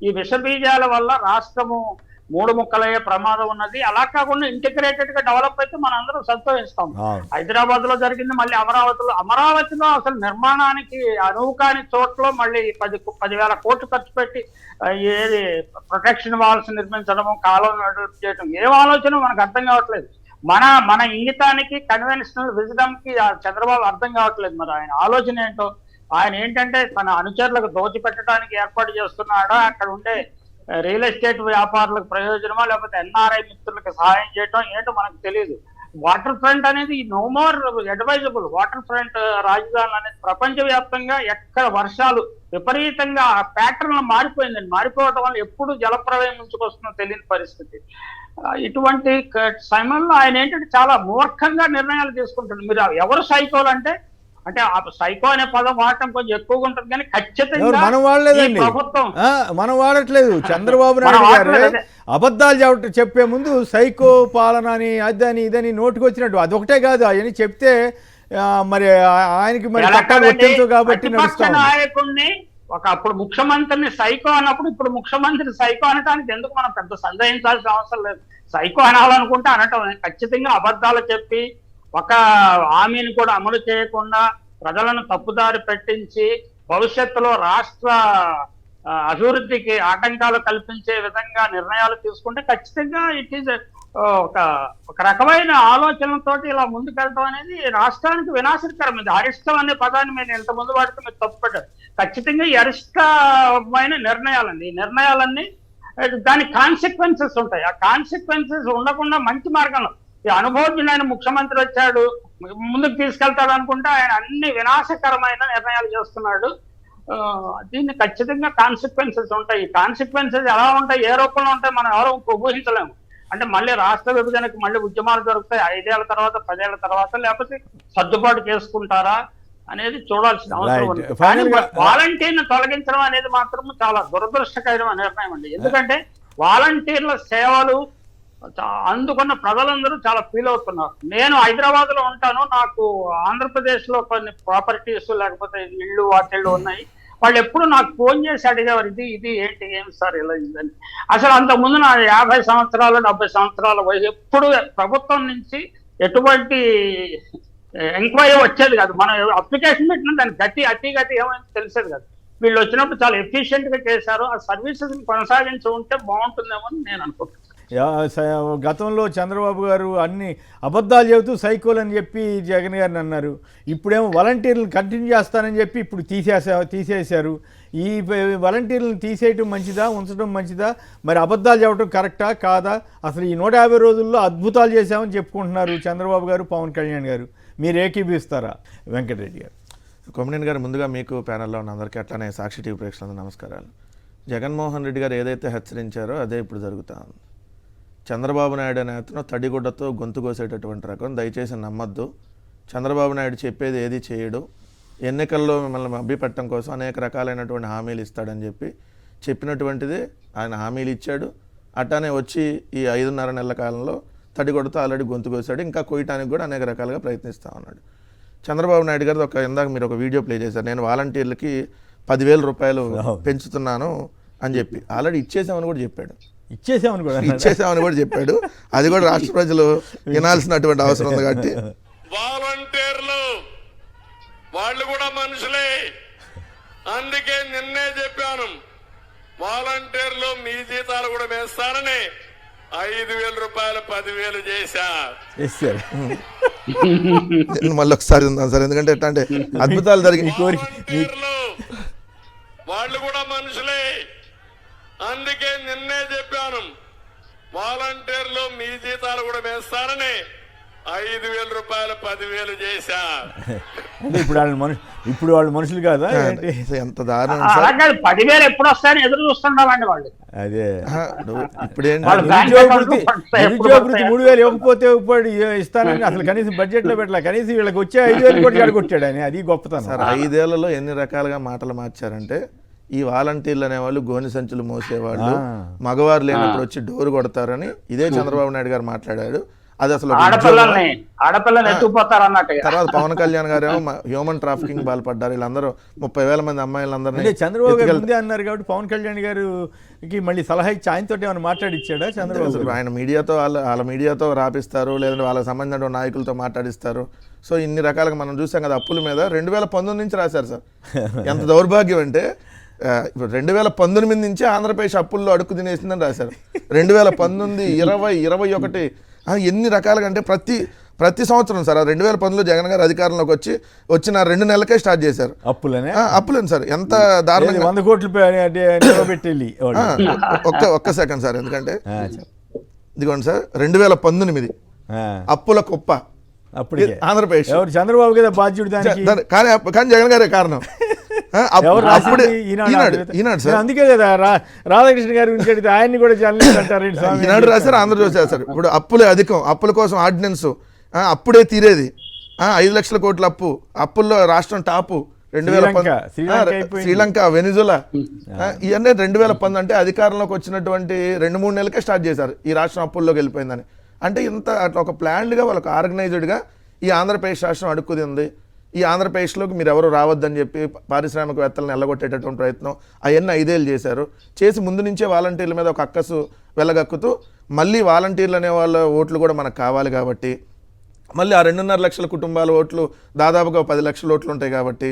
ఈ విష బీజాల వల్ల రాష్ట్రము 3 ముక్కలయ్యే ప్రమాదం ఉన్నది. అలా కాకుండా ఇంటిగ్రేటెడ్ గా డెవలప్ అయితే మనం అందరం సంతోషిస్తాం. హైదరాబాద్ లో జరిగింది, మళ్ళీ అమరావతిలో అసలు నిర్మాణానికి అనువు కాని చోట్ల మళ్ళీ 10,000 కోట్లు ఖర్చు పెట్టి ఏది ప్రొటెక్షన్ వాల్స్ నిర్మించడము, కాలువలు అభివృద్ధి చేయడం, ఏం ఆలోచన మనకు అర్థం కావట్లేదు. మన ఇంగితానికి కన్వెన్షనల్ విజడమ్ కి చంద్రబాబు అర్థం కావట్లేదు. మరి ఆయన ఆలోచన ఏంటో, ఆయన ఏంటంటే తన అనుచరులకు దోచిపెట్టడానికి ఏర్పాటు చేస్తున్నాడా, అక్కడ ఉండే రియల్ ఎస్టేట్ వ్యాపారులకు ప్రయోజనమా, లేకపోతే ఎన్ఆర్ఐ మిత్రులకు సహాయం చేయడం ఏంటో మనకు తెలియదు. వాటర్ ఫ్రంట్ అనేది no more advisable. Waterfront రాజధానులు అనేది ప్రపంచవ్యాప్తంగా ఎక్కడ వర్షాలు విపరీతంగా ప్యాటర్న్ మారిపోయిందండి. మారిపోవడం వల్ల ఎప్పుడు జలప్రలయం ముంచుకొస్తుందో తెలియని పరిస్థితి. ఇటువంటి సమయంలో ఆయన ఏంటంటే చాలా మూర్ఖంగా నిర్ణయాలు తీసుకుంటుంది. మీరు ఎవరు సైకోలు అంటే ఆ సైకో అనే పదం వాడటం కొంచెం ఎక్కువగా ఉంటుంది, కానీ ఖచ్చితంగా మనం వాడలేదండి, మనం వాడట్లేదు. చంద్రబాబు నాయుడు గారు అబద్ధాలు చెప్పే ముందు సైకో పాలన అని అదని ఇదని నోటికి వచ్చినట్టు అదొకటే కాదు, అవన్నీ చెప్తే మరి ఆయనకి మరి కాబట్టి నాయకుడిని అప్పుడు ముఖ్యమంత్రిని సైకో అన్నప్పుడు ఇప్పుడు ముఖ్యమంత్రి సైకో అనటానికి ఎందుకు మనం పెద్ద సందేహించాల్సిన అవసరం లేదు. సైకో అనాలనుకుంటే అనటం. ఖచ్చితంగా అబద్ధాలు చెప్పి ఒక హామీని కూడా అమలు చేయకుండా ప్రజలను తప్పుదారి పెట్టించి భవిష్యత్తులో రాష్ట్ర అభివృద్ధికి ఆటంకాలు కల్పించే విధంగా నిర్ణయాలు తీసుకుంటే ఖచ్చితంగా ఇట్ ఈజ్ ఒక రకమైన ఆలోచనలతోటి ఇలా ముందుకెళ్ళడం అనేది రాష్ట్రానికి వినాశకరం. ఇది అరిష్టం అనే పదాన్ని మీరు ఎంత ముందు వాడితే మీరు తప్పుపడ్డారు. ఖచ్చితంగా ఈ అరిష్టమైన నిర్ణయాలండి. ఈ నిర్ణయాలన్నీ దాని కాన్సిక్వెన్సెస్ ఉంటాయి. ఆ కాన్సిక్వెన్సెస్ ఉండకుండా మంచి మార్గంలో ఈ అనుభవజ్ఞులైన ముఖ్యమంత్రి వచ్చాడు, ముందుకు తీసుకెళ్తాడు అనుకుంటే ఆయన అన్ని వినాశకరమైన నిర్ణయాలు చేస్తున్నాడు. దీన్ని ఖచ్చితంగా కాన్సిక్వెన్సెస్ ఉంటాయి. ఈ కాన్సిక్వెన్సెస్ ఎలా ఉంటాయి, ఏ రూపంలో ఉంటాయి మనం ఎవరో ఊహించలేము. అంటే మళ్ళీ రాష్ట్ర విభజనకు మళ్ళీ ఉద్యమాలు జరుగుతాయి 5 ఏళ్ల తర్వాత 10 ఏళ్ల తర్వాత, లేకపోతే సర్దుబాటు చేసుకుంటారా అనేది చూడాల్సిన అవసరం ఉంది. కానీ వాలంటీర్ను తొలగించడం అనేది మాత్రం చాలా దురదృష్టకరమైన నిర్ణయం అండి. ఎందుకంటే వాలంటీర్ల సేవలు అందుకున్న ప్రజలందరూ చాలా ఫీల్ అవుతున్నారు. నేను హైదరాబాద్ లో ఉంటాను, నాకు ఆంధ్రప్రదేశ్ లో కొన్ని ప్రాపర్టీస్ లేకపోతే ఇళ్ళు వాటిళ్ళు ఉన్నాయి. వాళ్ళు ఎప్పుడు నాకు ఫోన్ చేసి అడిగేవారు, ఇది ఏంటి, ఏం సార్ ఇలా ఇదని. అసలు అంతకుముందు నా 50 సంవత్సరాలు 70 సంవత్సరాల వయసు ఎప్పుడు ప్రభుత్వం నుంచి ఎటువంటి ఎంక్వైరీ వచ్చేది కాదు. మనం అప్లికేషన్ పెట్టినా దాని అతి ఏమైంది తెలిసేది కాదు. వీళ్ళు వచ్చినప్పుడు చాలా ఎఫిషియెంట్ గా చేశారు. ఆ సర్వీసెస్ కొనసాగించి ఉంటే బాగుంటుందేమో అని నేను అనుకుంటున్నాను. గతంలో చంద్రబాబు గారు అన్ని అబద్ధాలు చెబుతూ సైకోల్ అని చెప్పి జగన్ గారిని అన్నారు. ఇప్పుడేమో వాలంటీర్లను కంటిన్యూ చేస్తానని చెప్పి ఇప్పుడు తీసేశారు. ఈ వాలంటీర్లను తీసేయటం మంచిదా, ఉంచడం మంచిదా, మరి అబద్ధాలు చెప్పడం కరెక్టా కాదా? అసలు ఈ 150 రోజుల్లో అద్భుతాలు చేశామని చెప్పుకుంటున్నారు చంద్రబాబు గారు, పవన్ కళ్యాణ్ గారు. మీరు ఏకీభిస్తారా? వెంకటరెడ్డి గారు. కొమ్మినేని గారు, ముందుగా మీకు ప్యానెల్లో ఉన్న అందరికీ అట్లానే సాక్షి టీవీ ప్రేక్షకులందరూ నమస్కారాలు. జగన్మోహన్ రెడ్డి గారు ఏదైతే హెచ్చరించారో అదే ఇప్పుడు జరుగుతూ ఉంది. చంద్రబాబు నాయుడు అనే అతను తడిగుడ్డతో గొంతు కోసేటటువంటి రకం. దయచేసి నమ్మద్దు. చంద్రబాబు నాయుడు చెప్పేది ఏది చేయడు. ఎన్నికల్లో మిమ్మల్ని మభ్యపెట్టడం కోసం అనేక రకాలైనటువంటి హామీలు ఇస్తాడని చెప్పినటువంటిది ఆయన హామీలు ఇచ్చాడు. అట్లానే వచ్చి ఈ 5.5 నెలల కాలంలో తడిగుడ్డతో ఆల్రెడీ గొంతు కోసాడు. ఇంకా కోయటానికి కూడా అనేక రకాలుగా ప్రయత్నిస్తూ ఉన్నాడు. చంద్రబాబు నాయుడు గారిది ఇందాక మీరు ఒక వీడియో ప్లే చేశారు. నేను వాలంటీర్లకి 10,000 రూపాయలు పెంచుతున్నాను అని చెప్పి ఆల్రెడీ ఇచ్చేసామని కూడా చెప్పాడు. అది కూడా రాష్ట్ర ప్రజలు వినాల్సినటువంటి అవసరం ఉంది. కాబట్టి వాలంటీర్లు వాళ్ళు కూడా మనుషులే, అందుకే నిన్నే చెప్పాను వాలంటీర్లు మీ జీతాలు కూడా వేస్తారని 5,000 రూపాయలు 10,000 చేశా. మళ్ళీ ఒకసారి ఉందాం సార్, ఎందుకంటే ఎట్లా అంటే అద్భుతాలు జరిగిన వాళ్ళు కూడా మనుషులే, అందుకే నిన్నే చెప్పాను వాలంటీర్లు మీ జీతాలు కూడా వేస్తారని 5,000 రూపాయలు 10,000 చేశా. ఇప్పుడు వాళ్ళు మనుషులు కాదా? ఎంత దారుణం. 10,000 ఎప్పుడు వస్తాయని ఎదురు చూస్తుండవండి వాళ్ళు. అదే ఇప్పుడు నిరుద్యోగృతి 3,000 ఇవ్వకపోతే ఇస్తానని అసలు కనీసం బడ్జెట్ లో పెట్టాల. కనీసం వీళ్ళకి వచ్చే 5,000 కూడా జడగొట్టాడు అని. అది గొప్పతనం సార్. 5 ఏళ్లలో ఎన్ని రకాలుగా మాటలు మార్చారంటే, ఈ వాలంటీర్లు అనేవాళ్ళు గోని సంచులు మోసేవాళ్ళు, మగవారు లేనప్పుడు వచ్చి డోరు కొడతారని ఇదే చంద్రబాబు నాయుడు గారు మాట్లాడాడు. అది అసలు తర్వాత పవన్ కళ్యాణ్ గారు ఏమో హ్యూమన్ ట్రాఫికింగ్ పాల్పడ్డారు. వీళ్ళందరూ 30,000 మంది అమ్మాయిలందరినీ చంద్రబాబు గారు ముందే అన్నారు కాబట్టి పవన్ కళ్యాణ్ గారికి మళ్ళీ సలహా ఇచ్చి ఆయనతో ఏమైనా మాట్లాడిచ్చాడా చంద్రబాబు? ఆయన మీడియాతో వాళ్ళ మీడియాతో రాపిస్తారు, లేదంటే వాళ్ళకి సంబంధించిన నాయకులతో మాట్లాడిస్తారు. సో ఇన్ని రకాలుగా మనం చూసాం కదా. అప్పుల మీద 2019 నుంచి రాశారు సార్. ఎంత దౌర్భాగ్యం అంటే 2019 నుంచి ఆంధ్రప్రదేశ్ అప్పుల్లో అడుక్కు తినేసిందని రాశారు. 2019, 20, 21 ఎన్ని రకాలుగా అంటే ప్రతి సంవత్సరం సార్. 2010లో జగన్ గారు అధికారంలోకి వచ్చిన 2 నెలలకే స్టార్ట్ చేశారు అప్పులని సార్. ఎంత దారుణంగా 100 కోట్లు పెట్టి ఒక్క సెకండ్ సార్, ఎందుకంటే ఇదిగోండి సార్ 2019 అప్పుల కుప్ప ఆంధ్రప్రదేశ్. చంద్రబాబు గారు బాధ్యుడు కానీ జగన్ గారే కారణం. అందుకే కదా రాధాకృష్ణ గారి గురించి ఆయన్ని కూడా ఈనాడు రాశారు, ఆంధ్రజ్యోతి రాశారు. ఇప్పుడు అప్పులే అధికం, అప్పుల కోసం ఆర్డినెన్స్ అప్పుడే తీరేది. 5 లక్షల కోట్ల అప్పుల్లో రాష్ట్రం టాపు. 2010 శ్రీలంక, వెనిజులా ఇవన్నీ 2010 అంటే అధికారంలోకి వచ్చినటువంటి 2-3 నెలలకే స్టార్ట్ చేశారు ఈ రాష్ట్రం అప్పుల్లోకి వెళ్ళిపోయిందని. అంటే ఇంత అట్లా ఒక ప్లాన్డ్గా వాళ్ళకి ఆర్గనైజ్డ్గా ఈ ఆంధ్రప్రదేశ్ రాష్ట్రం అడుక్కుది ఉంది. ఈ ఆంధ్రప్రదేశ్లోకి మీరు ఎవరు రావద్దని చెప్పి పారిశ్రామికవేత్తలను ఎల్లగొట్టేటటువంటి ప్రయత్నం అవన్నీ 5 ఏళ్ళు చేసి ముందు నుంచే వాలంటీర్ల మీద ఒక అక్కసు వెళ్ళగక్కుతూ మళ్ళీ వాలంటీర్లు అనే వాళ్ళ ఓట్లు కూడా మనకు కావాలి కాబట్టి మళ్ళీ ఆ 2.5 లక్షల కుటుంబాల ఓట్లు దాదాపుగా 10 లక్షల ఓట్లు ఉంటాయి కాబట్టి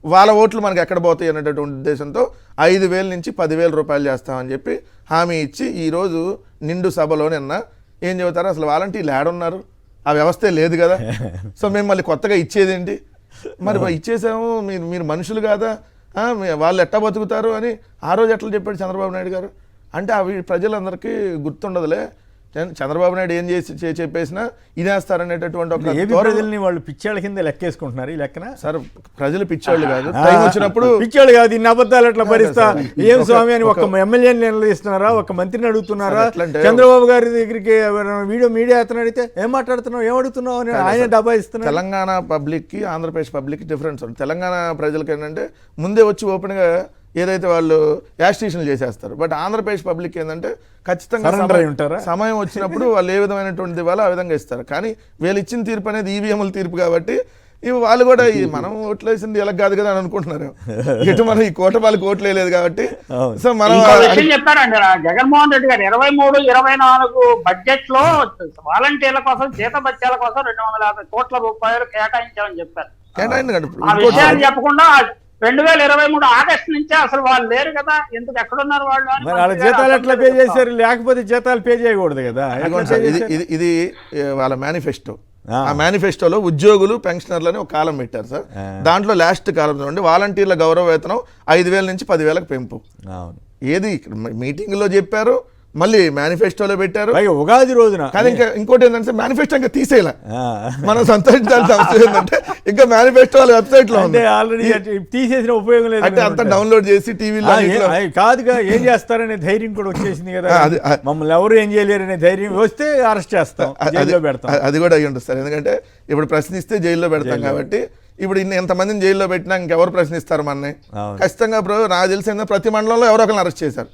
వాళ్ళ ఓట్లు మనకు ఎక్కడ పోతాయి అనేటటువంటి ఉద్దేశంతో 5,000 నుంచి 10,000 రూపాయలు చేస్తామని చెప్పి హామీ ఇచ్చి ఈరోజు నిండు సభలో నిన్న ఏం చెబుతారు, అసలు వాలంటీర్లు ఏడున్నారు, ఆ వ్యవస్థే లేదు కదా. సో మేము మళ్ళీ కొత్తగా ఇచ్చేదేంటి, మరి ఇచ్చేసాము, మీరు మనుషులు కాదా, వాళ్ళు ఎట్టా బతుకుతారు అని ఆ రోజు ఎట్లా చెప్పాడు చంద్రబాబు నాయుడు గారు. అంటే అవి ప్రజలందరికీ గుర్తుండదులే. చంద్రబాబు నాయుడు ఏం చెప్పేసినా ఇదేస్తారనేటటువంటి ఒక ప్రజల్ని వాళ్ళు పిచ్చాళ్ళ కింద లెక్కేసుకుంటున్నారు. ఈ లెక్కన సార్ ప్రజలు పిచ్చాళ్ళు కాదు, టైం వచ్చినప్పుడు పిచ్చాళ్ళు కాదు. ఇన్ని అబద్ధాలు ఎట్లా భరిస్తా ఏం స్వామి అని ఒక ఎమ్మెల్యేని నిలదీస్తున్నారా, ఒక మంత్రిని అడుగుతున్నారా? చంద్రబాబు గారి దగ్గరికి మీడియా అతను అడిగితే ఏం మాట్లాడుతున్నావు, ఏం అడుగుతున్నావు అని ఆయన డబ్బా ఇస్తున్నారు. తెలంగాణ పబ్లిక్ కి ఆంధ్రప్రదేశ్ పబ్లిక్ డిఫరెన్స్ ఉంది. తెలంగాణ ప్రజలకి ఏంటంటే ముందే వచ్చి ఓపెన్ గా ఏదైతే వాళ్ళు యాస్టిషన్లు చేసేస్తారు. బట్ ఆంధ్రప్రదేశ్ పబ్లిక్ ఏంటంటే ఖచ్చితంగా సమయం వచ్చినప్పుడు వాళ్ళు ఏ విధమైనటువంటి వాళ్ళు ఆ విధంగా ఇస్తారు. కానీ వీళ్ళు ఇచ్చిన తీర్పు అనేది ఈవీఎంల తీర్పు కాబట్టి ఇవి వాళ్ళు కూడా మనం ఓట్లు వేసింది ఇలా కాదు కదా అని అనుకుంటున్నారు. ఇటు మనం ఈ కోట వాళ్ళకి ఓట్లు వేయలేదు కాబట్టి. సో మనం చెప్పారండి జగన్మోహన్ రెడ్డి గారు 23-24 బడ్జెట్ లో వాలంటీర్ల కోసం జీత బత్యాల కోసం 250 కోట్ల రూపాయలు కేటాయించామని చెప్పారు. కేటాయింది ఆ విషయాన్ని చెప్పకుండా 2023 ఆగస్టు నుంచే అసలు వాళ్ళు లేరు కదా, ఎందుకు ఎక్కడున్నారు వాళ్ళు అని మరి వాళ్ళ జీతాలు ఎట్లా పే చేశారు? లేకపోతే జీతాలు పే చేయకూడదు కదా. ఇది వాళ్ళ మేనిఫెస్టో. ఆ మేనిఫెస్టోలో ఉద్యోగులు పెన్షనర్లని ఒక కాలం పెట్టారు సార్. దాంట్లో లాస్ట్ కాలం చూడండి, వాలంటీర్ల గౌరవ వేతనం 5,000 నుంచి 10,000కు పెంపు. ఏది మీటింగ్ లో చెప్పారు, మళ్ళీ మేనిఫెస్టోలో పెట్టారు ఉగాది రోజున. కానీ ఇంకా ఇంకోటి ఏంటంటే మేనిఫెస్టో ఇంకా తీసేయాల. మనం సంతోషించాల్సిన అవసరం ఏంటంటే ఇంకా మేనిఫెస్టో వాళ్ళ వెబ్సైట్ లో ఆల్రెడీ తీసేసిన ఉపయోగం లేదు అంటే అంతా డౌన్లోడ్ చేసి టీవీలో కాదుగా ఏం చేస్తారనే ధైర్యం కూడా వచ్చేసింది కదా. మమ్మల్ని ఎవరు ఏం చేయలేరనే ధైర్యం వస్తే అరెస్ట్ చేస్తాం, జైల్లో పెడతాం. అది కూడా అయ్యి ఉంటుంది సార్. ఎందుకంటే ఇప్పుడు ప్రశ్నిస్తే జైల్లో పెడతాం కాబట్టి ఇప్పుడు ఎంతమందిని జైల్లో పెట్టినా ఇంకెవరు ప్రశ్నిస్తారు మనని? ఖచ్చితంగా ఇప్పుడు నాకు తెలిసిందే ప్రతి మండలంలో ఎవరో ఒకరిని అరెస్ట్ చేశారు.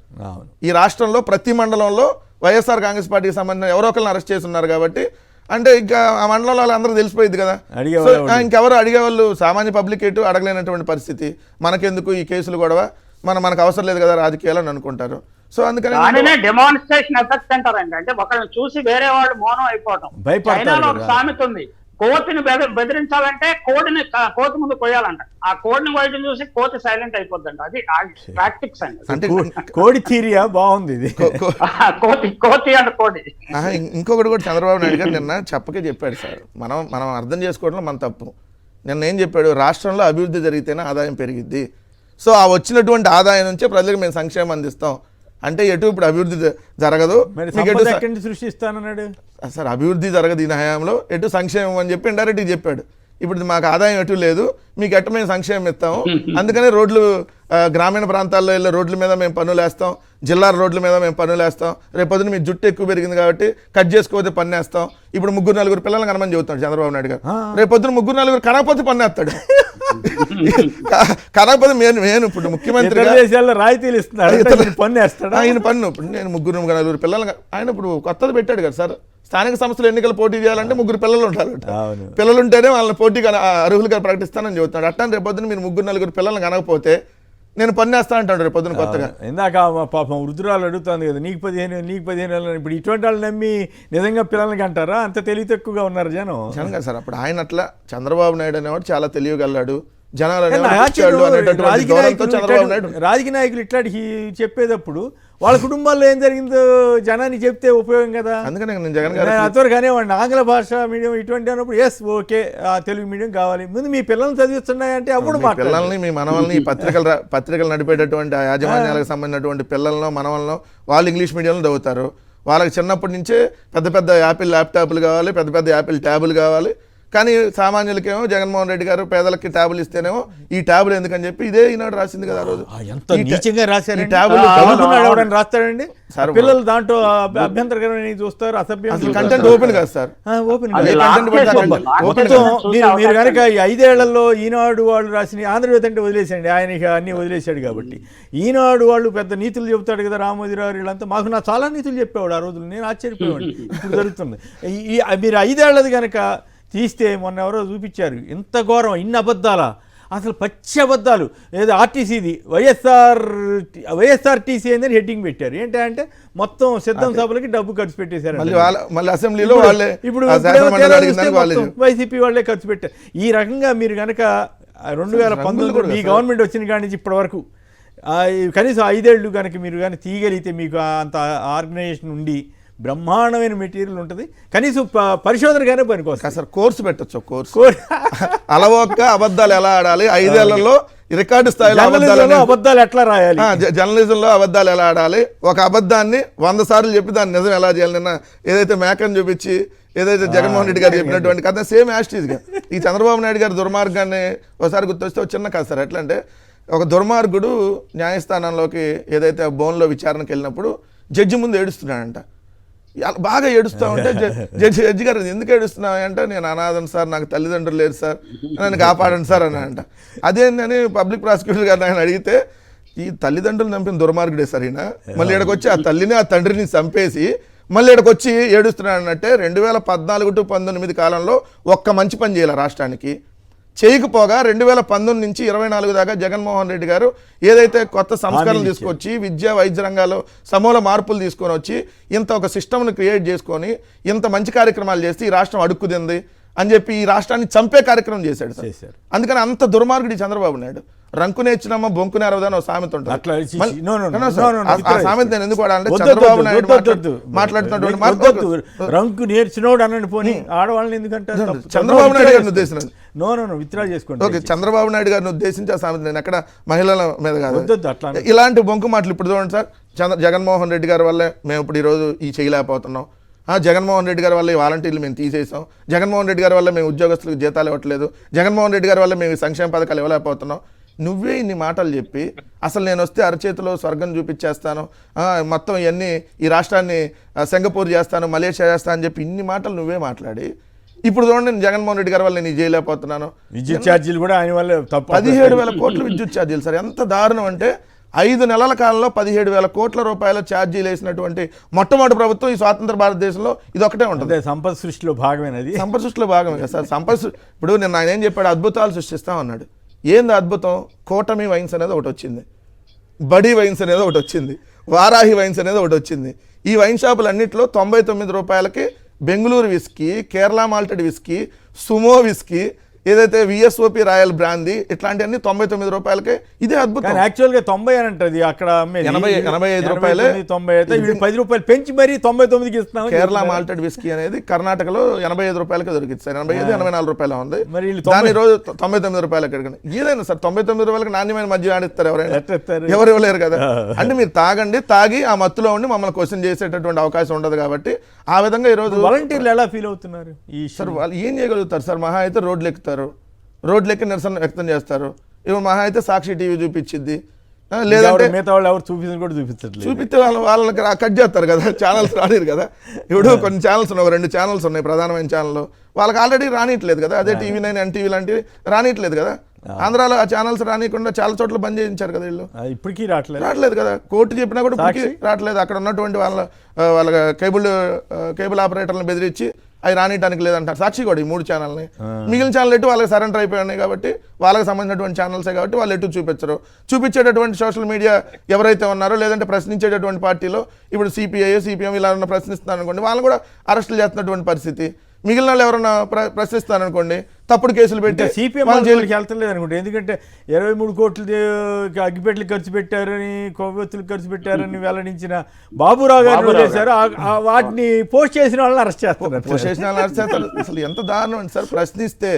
ఈ రాష్ట్రంలో ప్రతి మండలంలో వైఎస్ఆర్ కాంగ్రెస్ పార్టీకి సంబంధించిన ఎవరో ఒకరిని అరెస్ట్ చేస్తున్నారు కాబట్టి అంటే ఇంకా ఆ మండలంలో వాళ్ళందరూ తెలిసిపోయింది కదా. ఇంకెవరు అడిగేవాళ్ళు సామాన్య పబ్లిక్ ఎటు అడగలేనటువంటి పరిస్థితి. మనకెందుకు ఈ కేసులు గొడవ, మనకు అవసరం లేదు కదా రాజకీయాలు అని అనుకుంటారు. సో అందుకని డెమాన్స్ట్రేషన్ ఎఫెక్ట్ అంటారండి. అంటే ఒకరిని చూసి వేరే వాళ్ళు మౌనం అయిపోవటం. చైనాలో ఒక సామెత ఉంది, కోతిని బెదిరించాలంటే కోతి ముందు కొయ్యాలంట. ఆ కోడిని వైద్యం చూసి కోతి సైలెంట్ అయిపోద్దంట. అది ప్రాక్టిక్స్ అండి. అంటే కోడి థియరియా బాగుంది ఇది. కోతి అండ్ కోడి. ఇంకొకటి కూడా చంద్రబాబు నాయుడు గారు నిన్న చెప్పకే చెప్పాడు సార్. మనం అర్థం చేసుకోవడంలో మన తప్పు. నిన్న ఏం చెప్పాడు, రాష్ట్రంలో అభివృద్ధి జరిగితేనే ఆదాయం పెరిగిద్ది. సో ఆ వచ్చినటువంటి ఆదాయం నుంచే ప్రజలకు మేము సంక్షేమం అందిస్తాం. అంటే ఎటు ఇప్పుడు అభివృద్ధి జరగదు, సృష్టిస్తానన్నాడు సార్. అభివృద్ధి జరగదు ఈ హయాంలో, ఎటు సంక్షేమం అని చెప్పి ఇండైరెక్ట్గా చెప్పాడు. ఇప్పుడు మాకు ఆదాయం ఎటు లేదు, మీకు ఎట్ట మేము సంక్షేమం ఇస్తాము, అందుకనే రోడ్లు గ్రామీణ ప్రాంతాల్లో వెళ్ళే రోడ్ల మీద మేము పన్నులు వేస్తాం, జిల్లా రోడ్ల మీద మేము పన్నులు వేస్తాం. రేపొద్దున మీ జుట్టు ఎక్కువ పెరిగింది కాబట్టి కట్ చేసుకోతే పన్ను వేస్తాం. ఇప్పుడు 3-4 పిల్లలు కనమని చెబుతాడు చంద్రబాబు నాయుడు గారు. రేపొద్దున 3-4 కనకపోతే పన్ను వేస్తాడు. కనకపోతే నేను ఇప్పుడు ముఖ్యమంత్రి రాయితీలు ఇస్తున్నాడు, పన్ను వేస్తాడు. ఆయన పన్ను ఇప్పుడు నేను 3-4 పిల్లలు ఆయన ఇప్పుడు కొత్తది పెట్టాడు కదా సార్. స్థానిక సంస్థలు ఎన్నికలు పోటీ చేయాలంటే 3 పిల్లలు ఉంటారట. పిల్లలు ఉంటేనే వాళ్ళని పోటీగా అర్హులుగా ప్రకటిస్తానని చెబుతున్నాడు. అట్లా రేపొద్దున మీరు 3-4 పిల్లలు కనకపోతే నేను పన్నేస్తా అంటాడు రేపు పొద్దున కొత్తగా. ఇందాక పాపం వృద్ధురాలు అడుగుతుంది కదా, నీకు 15 ఇప్పుడు ఇటువంటి వాళ్ళు నమ్మి నిజంగా పిల్లలకి అంటారా? అంత తెలివి తక్కువగా ఉన్నారు జనం. జనంగా సార్ అప్పుడు ఆయన అట్లా చంద్రబాబు నాయుడు అనేవాడు చాలా తెలియగలడు. రాజకీయ నాయకులు ఇట్లాంటి చెప్పేటప్పుడు వాళ్ళ కుటుంబాల్లో ఏం జరిగిందో జనాన్ని చెప్తే ఉపయోగం కదా. అందుకనే నేను జగన్ గారు అంతవరకు అనేవాడిని ఆంగ్ల భాష మీడియం ఇటువంటి అన్నప్పుడు ఎస్ ఓకే తెలుగు మీడియం కావాలి. ముందు మీ పిల్లల్ని చదివిస్తున్నాయంటే అప్పుడు మా పిల్లల్ని మీ మనవల్ని పత్రికలు నడిపేటటువంటి యాజమాన్యాలకు సంబంధించినటువంటి పిల్లలను మనవలను వాళ్ళు ఇంగ్లీష్ మీడియంలో చదువుతారు. వాళ్ళకి చిన్నప్పటి నుంచే పెద్ద యాపిల్ ల్యాప్టాప్లు కావాలి, పెద్ద యాపిల్ ట్యాబులు కావాలి. కానీ సామాన్యులకేమో జగన్మోహన్ రెడ్డి గారు పేదలకి ట్యాబులు ఇస్తేనేమో ఈ ట్యాబులు ఎందుకని చెప్పి ఇదే ఈనాడు రాసింది కదా. ఆ రోజు రాస్తాడండి పిల్లలు దాంట్లో అభ్యంతరకరమైన చూస్తారు, అసభ్యం కంటెంట్ ఓపెన్ కాదు సార్. మీరు కనుక 5 ఏళ్లలో ఈనాడు వాళ్ళు రాసిన ఆంధ్రజ్యోతి అంటే వదిలేసండి, ఆయన అన్ని వదిలేశాడు కాబట్టి. ఈనాడు వాళ్ళు పెద్ద నీతులు చెబుతాడు కదా, రామోజీరావు వీళ్ళంతా మాకు చాలా నీతులు చెప్పేవాడు ఆ రోజులు. నేను ఆశ్చర్యపోయాడు. ఇప్పుడు జరుగుతుంది. మీరు 5 ఏళ్లది కనుక తీస్తే మొన్న ఎవరో చూపించారు, ఇంత ఘోరం, ఇన్ని అబద్ధాలా, అసలు పచ్చి అబద్ధాలు. ఏదో ఆర్టీసీది వైఎస్ఆర్టీసీ అని హెడ్డింగ్ పెట్టారు. ఏంటంటే మొత్తం సిద్ధం సభలకి డబ్బు ఖర్చు పెట్టేశారు. అసెంబ్లీలో ఇప్పుడు వైసీపీ వాళ్ళే ఖర్చు పెట్టారు. ఈ రకంగా మీరు కనుక 2019 మీ గవర్నమెంట్ వచ్చిన కాడి నుంచి ఇప్పటి వరకు కనీసం 5 ఏళ్ళు కనుక మీరు కానీ తీయగలిగితే మీకు అంత ఆర్గనైజేషన్ ఉండి బ్రహ్మాండమైన మెటీరియల్ ఉంటుంది. కనీసం పరిశోధనగానే పనికొస్తుంది సార్. కోర్సు పెట్టచ్చు. కోర్సు అలవోక్క అబద్ధాలు ఎలా ఆడాలి, 5 ఏళ్లలో రికార్డు స్థాయిలో అబద్ధాలు ఎట్లా రాయాలి, జర్నలిజంలో అబద్ధాలు ఎలా ఆడాలి, ఒక అబద్ధాన్ని 100 సార్లు చెప్పి దాన్ని నిజం ఎలా చేయాలి. నిన్న ఏదైతే మేకని చూపించి ఏదైతే జగన్మోహన్ రెడ్డి గారు చెప్పినటువంటి కథ సేమ్ యాస్టీజ్గా ఈ చంద్రబాబు నాయుడు గారి దుర్మార్గాన్ని ఒకసారి గుర్తొస్తే ఒక చిన్న కథ సార్. ఎట్లా అంటే ఒక దుర్మార్గుడు న్యాయస్థానంలోకి ఏదైతే బోన్లో విచారణకు వెళ్ళినప్పుడు జడ్జి ముందు ఏడుస్తున్నాడంట. బాగా ఏడుస్తూ ఉంటే జడ్జి గారు ఎందుకు ఏడుస్తున్నావు అంటే, నేను అనాథను సార్, నాకు తల్లిదండ్రులు లేరు సార్, నన్ను కాపాడండి సార్ అని అంట. అదేంటని పబ్లిక్ ప్రాసిక్యూటర్ గారు ఆయన అడిగితే, ఈ తల్లిదండ్రులు చంపిన దుర్మార్గుడే సార్ ఈయన, మళ్ళీ ఇక్కడికి వచ్చి ఆ తల్లిని ఆ తండ్రిని చంపేసి మళ్ళీ ఇక్కడికి వచ్చి ఏడుస్తున్నాడు అన్నట్టే. 2014 to 19 కాలంలో ఒక్క మంచి పని చేయాలి రాష్ట్రానికి. చేయకపోగా 2019 నుంచి 24 దాకా జగన్మోహన్ రెడ్డి గారు ఏదైతే కొత్త సంస్కరణలు తీసుకొచ్చి విద్యా వైద్య రంగాల్లో సమూల మార్పులు తీసుకొని వచ్చి ఇంత ఒక సిస్టమ్ను క్రియేట్ చేసుకొని ఇంత మంచి కార్యక్రమాలు చేస్తే ఈ రాష్ట్రం అడుక్కుదింది అని చెప్పి ఈ రాష్ట్రాన్ని చంపే కార్యక్రమం చేశాడు సార్. అందుకని అంత దుర్మార్గుడి చంద్రబాబు నాయుడు. రంకునే ఇచ్చినమ్మ బొంకునే అరవదని ఒక సామెత ఉంటుంది. అట్లా ఆ సామెత నేను ఎందుకు వాడాలంటే చంద్రబాబు నాయుడు మాట్లాడుతున్నటువంటి రంకు నేర్చినోడు అనండి పోనీ ఆడవాళ్ళని ఎందుకంటే చంద్రబాబు నాయుడు గారిని ఉద్దేశించి విత్డ్రా చేసుకోండి. ఓకే, చంద్రబాబు నాయుడు గారిని ఉద్దేశించి ఆ సామెత, నేను ఎక్కడ మహిళల మీద కాదు. అట్లా ఇలాంటి బొంకు మాటలు ఇప్పుడు చూడండి సార్, జగన్మోహన్ రెడ్డి గారి వల్లే మేము ఇప్పుడు ఈరోజు ఈ చేయలేకపోతున్నాం, జగన్మోహన్ రెడ్డి గారి వల్ల ఈ వాలంటీర్లు మేము తీసేసాం, జగన్మోహన్ రెడ్డి గారి వల్ల మేము ఉద్యోగస్తులకు జీతాలు ఇవ్వట్లేదు, జగన్మోహన్ రెడ్డి గారి వల్ల మేము సంక్షేమ పథకాలు ఇవ్వలేకపోతున్నాం. నువ్వే ఇన్ని మాటలు చెప్పి అసలు నేను వస్తే అరచేతిలో స్వర్గం చూపించేస్తాను, మొత్తం ఇవన్నీ ఈ రాష్ట్రాన్ని సింగపూర్ చేస్తాను, మలేషియా చేస్తాను అని చెప్పి ఇన్ని మాటలు నువ్వే మాట్లాడి ఇప్పుడు చూడండి నేను జగన్మోహన్ రెడ్డి గారి వల్ల నేను చేయలేకపోతున్నాను. విద్యుత్ ఛార్జీలు కూడా ఆయన వల్ల 17,000 కోట్ల విద్యుత్ ఛార్జీలు సార్, ఎంత దారుణం అంటే 5 నెలల కాలంలో 17,000 కోట్ల రూపాయల ఛార్జీలు వేసినటువంటి మొట్టమొదటి ప్రభుత్వం ఈ స్వాతంత్ర భారతదేశంలో ఇది ఒకటే ఉంటుంది. సంపద సృష్టిలో భాగమేనది, సంపద సృష్టిలో భాగమే కదా సార్. ఇప్పుడు నేను ఆయన ఏం చెప్పాడు, అద్భుతాలు సృష్టిస్తామన్నాడు. ఏంది అద్భుతం? కూటమి వైన్స్ అనేది ఒకటి వచ్చింది, బడి వైన్స్ అనేది ఒకటి వచ్చింది, వారాహి వైన్స్ అనేది ఒకటి వచ్చింది. ఈ వైన్ షాపులు అన్నింటిలో 99 రూపాయలకి Bengaluru whisky, Kerala malted whisky, Sumo whisky, ఏదైతే విఎస్ఓపి రాయల్ బ్రాందీ, ఇట్లాంటివన్నీ 99 రూపాయలకే. ఇదే అద్భుతం. యాక్చువల్గా 90 అని అంటది, అక్కడ 85 రూపాయలే, 90 అయితే 10 రూపాయలు పెంచి మరీ 99కి ఇస్తున్నాం. కేరళ మాల్టెడ్ విస్కీ అనేది కర్ణాటకలో 85 రూపాయలకి దొరికింది సార్, 85-84 రూపాయలు ఉంది. దాని రోజు 99 రూపాయలకి అడగండి. ఏదైనా సార్ 99 రూపాయలకి నాణ్యమైన మధ్య ఆడిస్తారు ఎవరైనా? ఎవరు ఇవ్వలేరు కదా. అంటే మీరు తాగి ఆ మత్తులో ఉండి మమ్మల్ని క్వశ్చన్ చేసేటటువంటి అవకాశం ఉండదు. కాబట్టి ఆ విధంగా ఈరోజు వాలంటీర్లు ఎలా ఫీల్ అవుతున్నారు సార్? వాళ్ళు ఏం చేయగలుగుతారు సార్? మహా అయితే రోడ్లు ఎక్కుతారు, రోడ్లెక్కి నిరసన వ్యక్తం చేస్తారు. ఇప్పుడు మహా అయితే సాక్షి టీవీ చూపించింది, లేదంటే మిగతా వాళ్ళు ఎవరు చూపించని కూడా చూపిస్తే వాళ్ళకి కట్ చేస్తారు కదా, ఛానల్స్ రానిరు కదా. ఇప్పుడు కొన్ని ఛానల్స్ ఉన్నాయి, 2 ఛానల్స్ ఉన్నాయి ప్రధానమైన ఛానల్, వాళ్ళకి ఆల్రెడీ రానిట్లేదు కదా. అదే TV9, NTV లాంటివి రానిట్లేదు కదా. ఆంధ్రాలో ఆ ఛానల్స్ రానికుండా చాలా చోట్ల బంద్ చేయించారు కదా వీళ్ళు, ఇప్పటికీ రావట్లేదు కదా. కోర్టు చెప్పినా కూడా ఇప్పటికీ రావట్లేదు. అక్కడ ఉన్నటువంటి వాళ్ళ కేబుల్ ఆపరేటర్లను బెదిరించి అవి రానియడానికి లేదంటారు. సాక్షి కూడా ఈ 3 ఛానల్ని, మిగిలిన ఛానల్ ఎటు వాళ్ళకి సరెండర్ అయిపోయినాయి కాబట్టి వాళ్ళకి సంబంధించినటువంటి ఛానల్సే కాబట్టి వాళ్ళు ఎటు చూపించరు. చూపించేటటువంటి సోషల్ మీడియా ఎవరైతే ఉన్నారో, లేదంటే ప్రశ్నించేటటువంటి పార్టీలో ఇప్పుడు CPI, CPM ఇలా ప్రశ్నిస్తున్నారు అనుకోండి, వాళ్ళని కూడా అరెస్టులు చేస్తున్నటువంటి పరిస్థితి. మిగిలిన వాళ్ళు ఎవరన్నా ప్రశ్నిస్తారనుకోండి, తప్పుడు కేసులు పెట్టి CPM జైలుకి వెళ్తలేదు అనుకుంటే. ఎందుకంటే 23 కోట్లు అగ్గిపెట్లు ఖర్చు పెట్టారని, కొవ్వొత్తులు ఖర్చు పెట్టారని వెల్లడించిన బాబురావు గారు చేశారు. వాటిని పోస్ట్ చేసిన వాళ్ళని అరెస్ట్ చేస్తారు. అసలు ఎంత దారుణం అండి సార్. ప్రశ్నిస్తే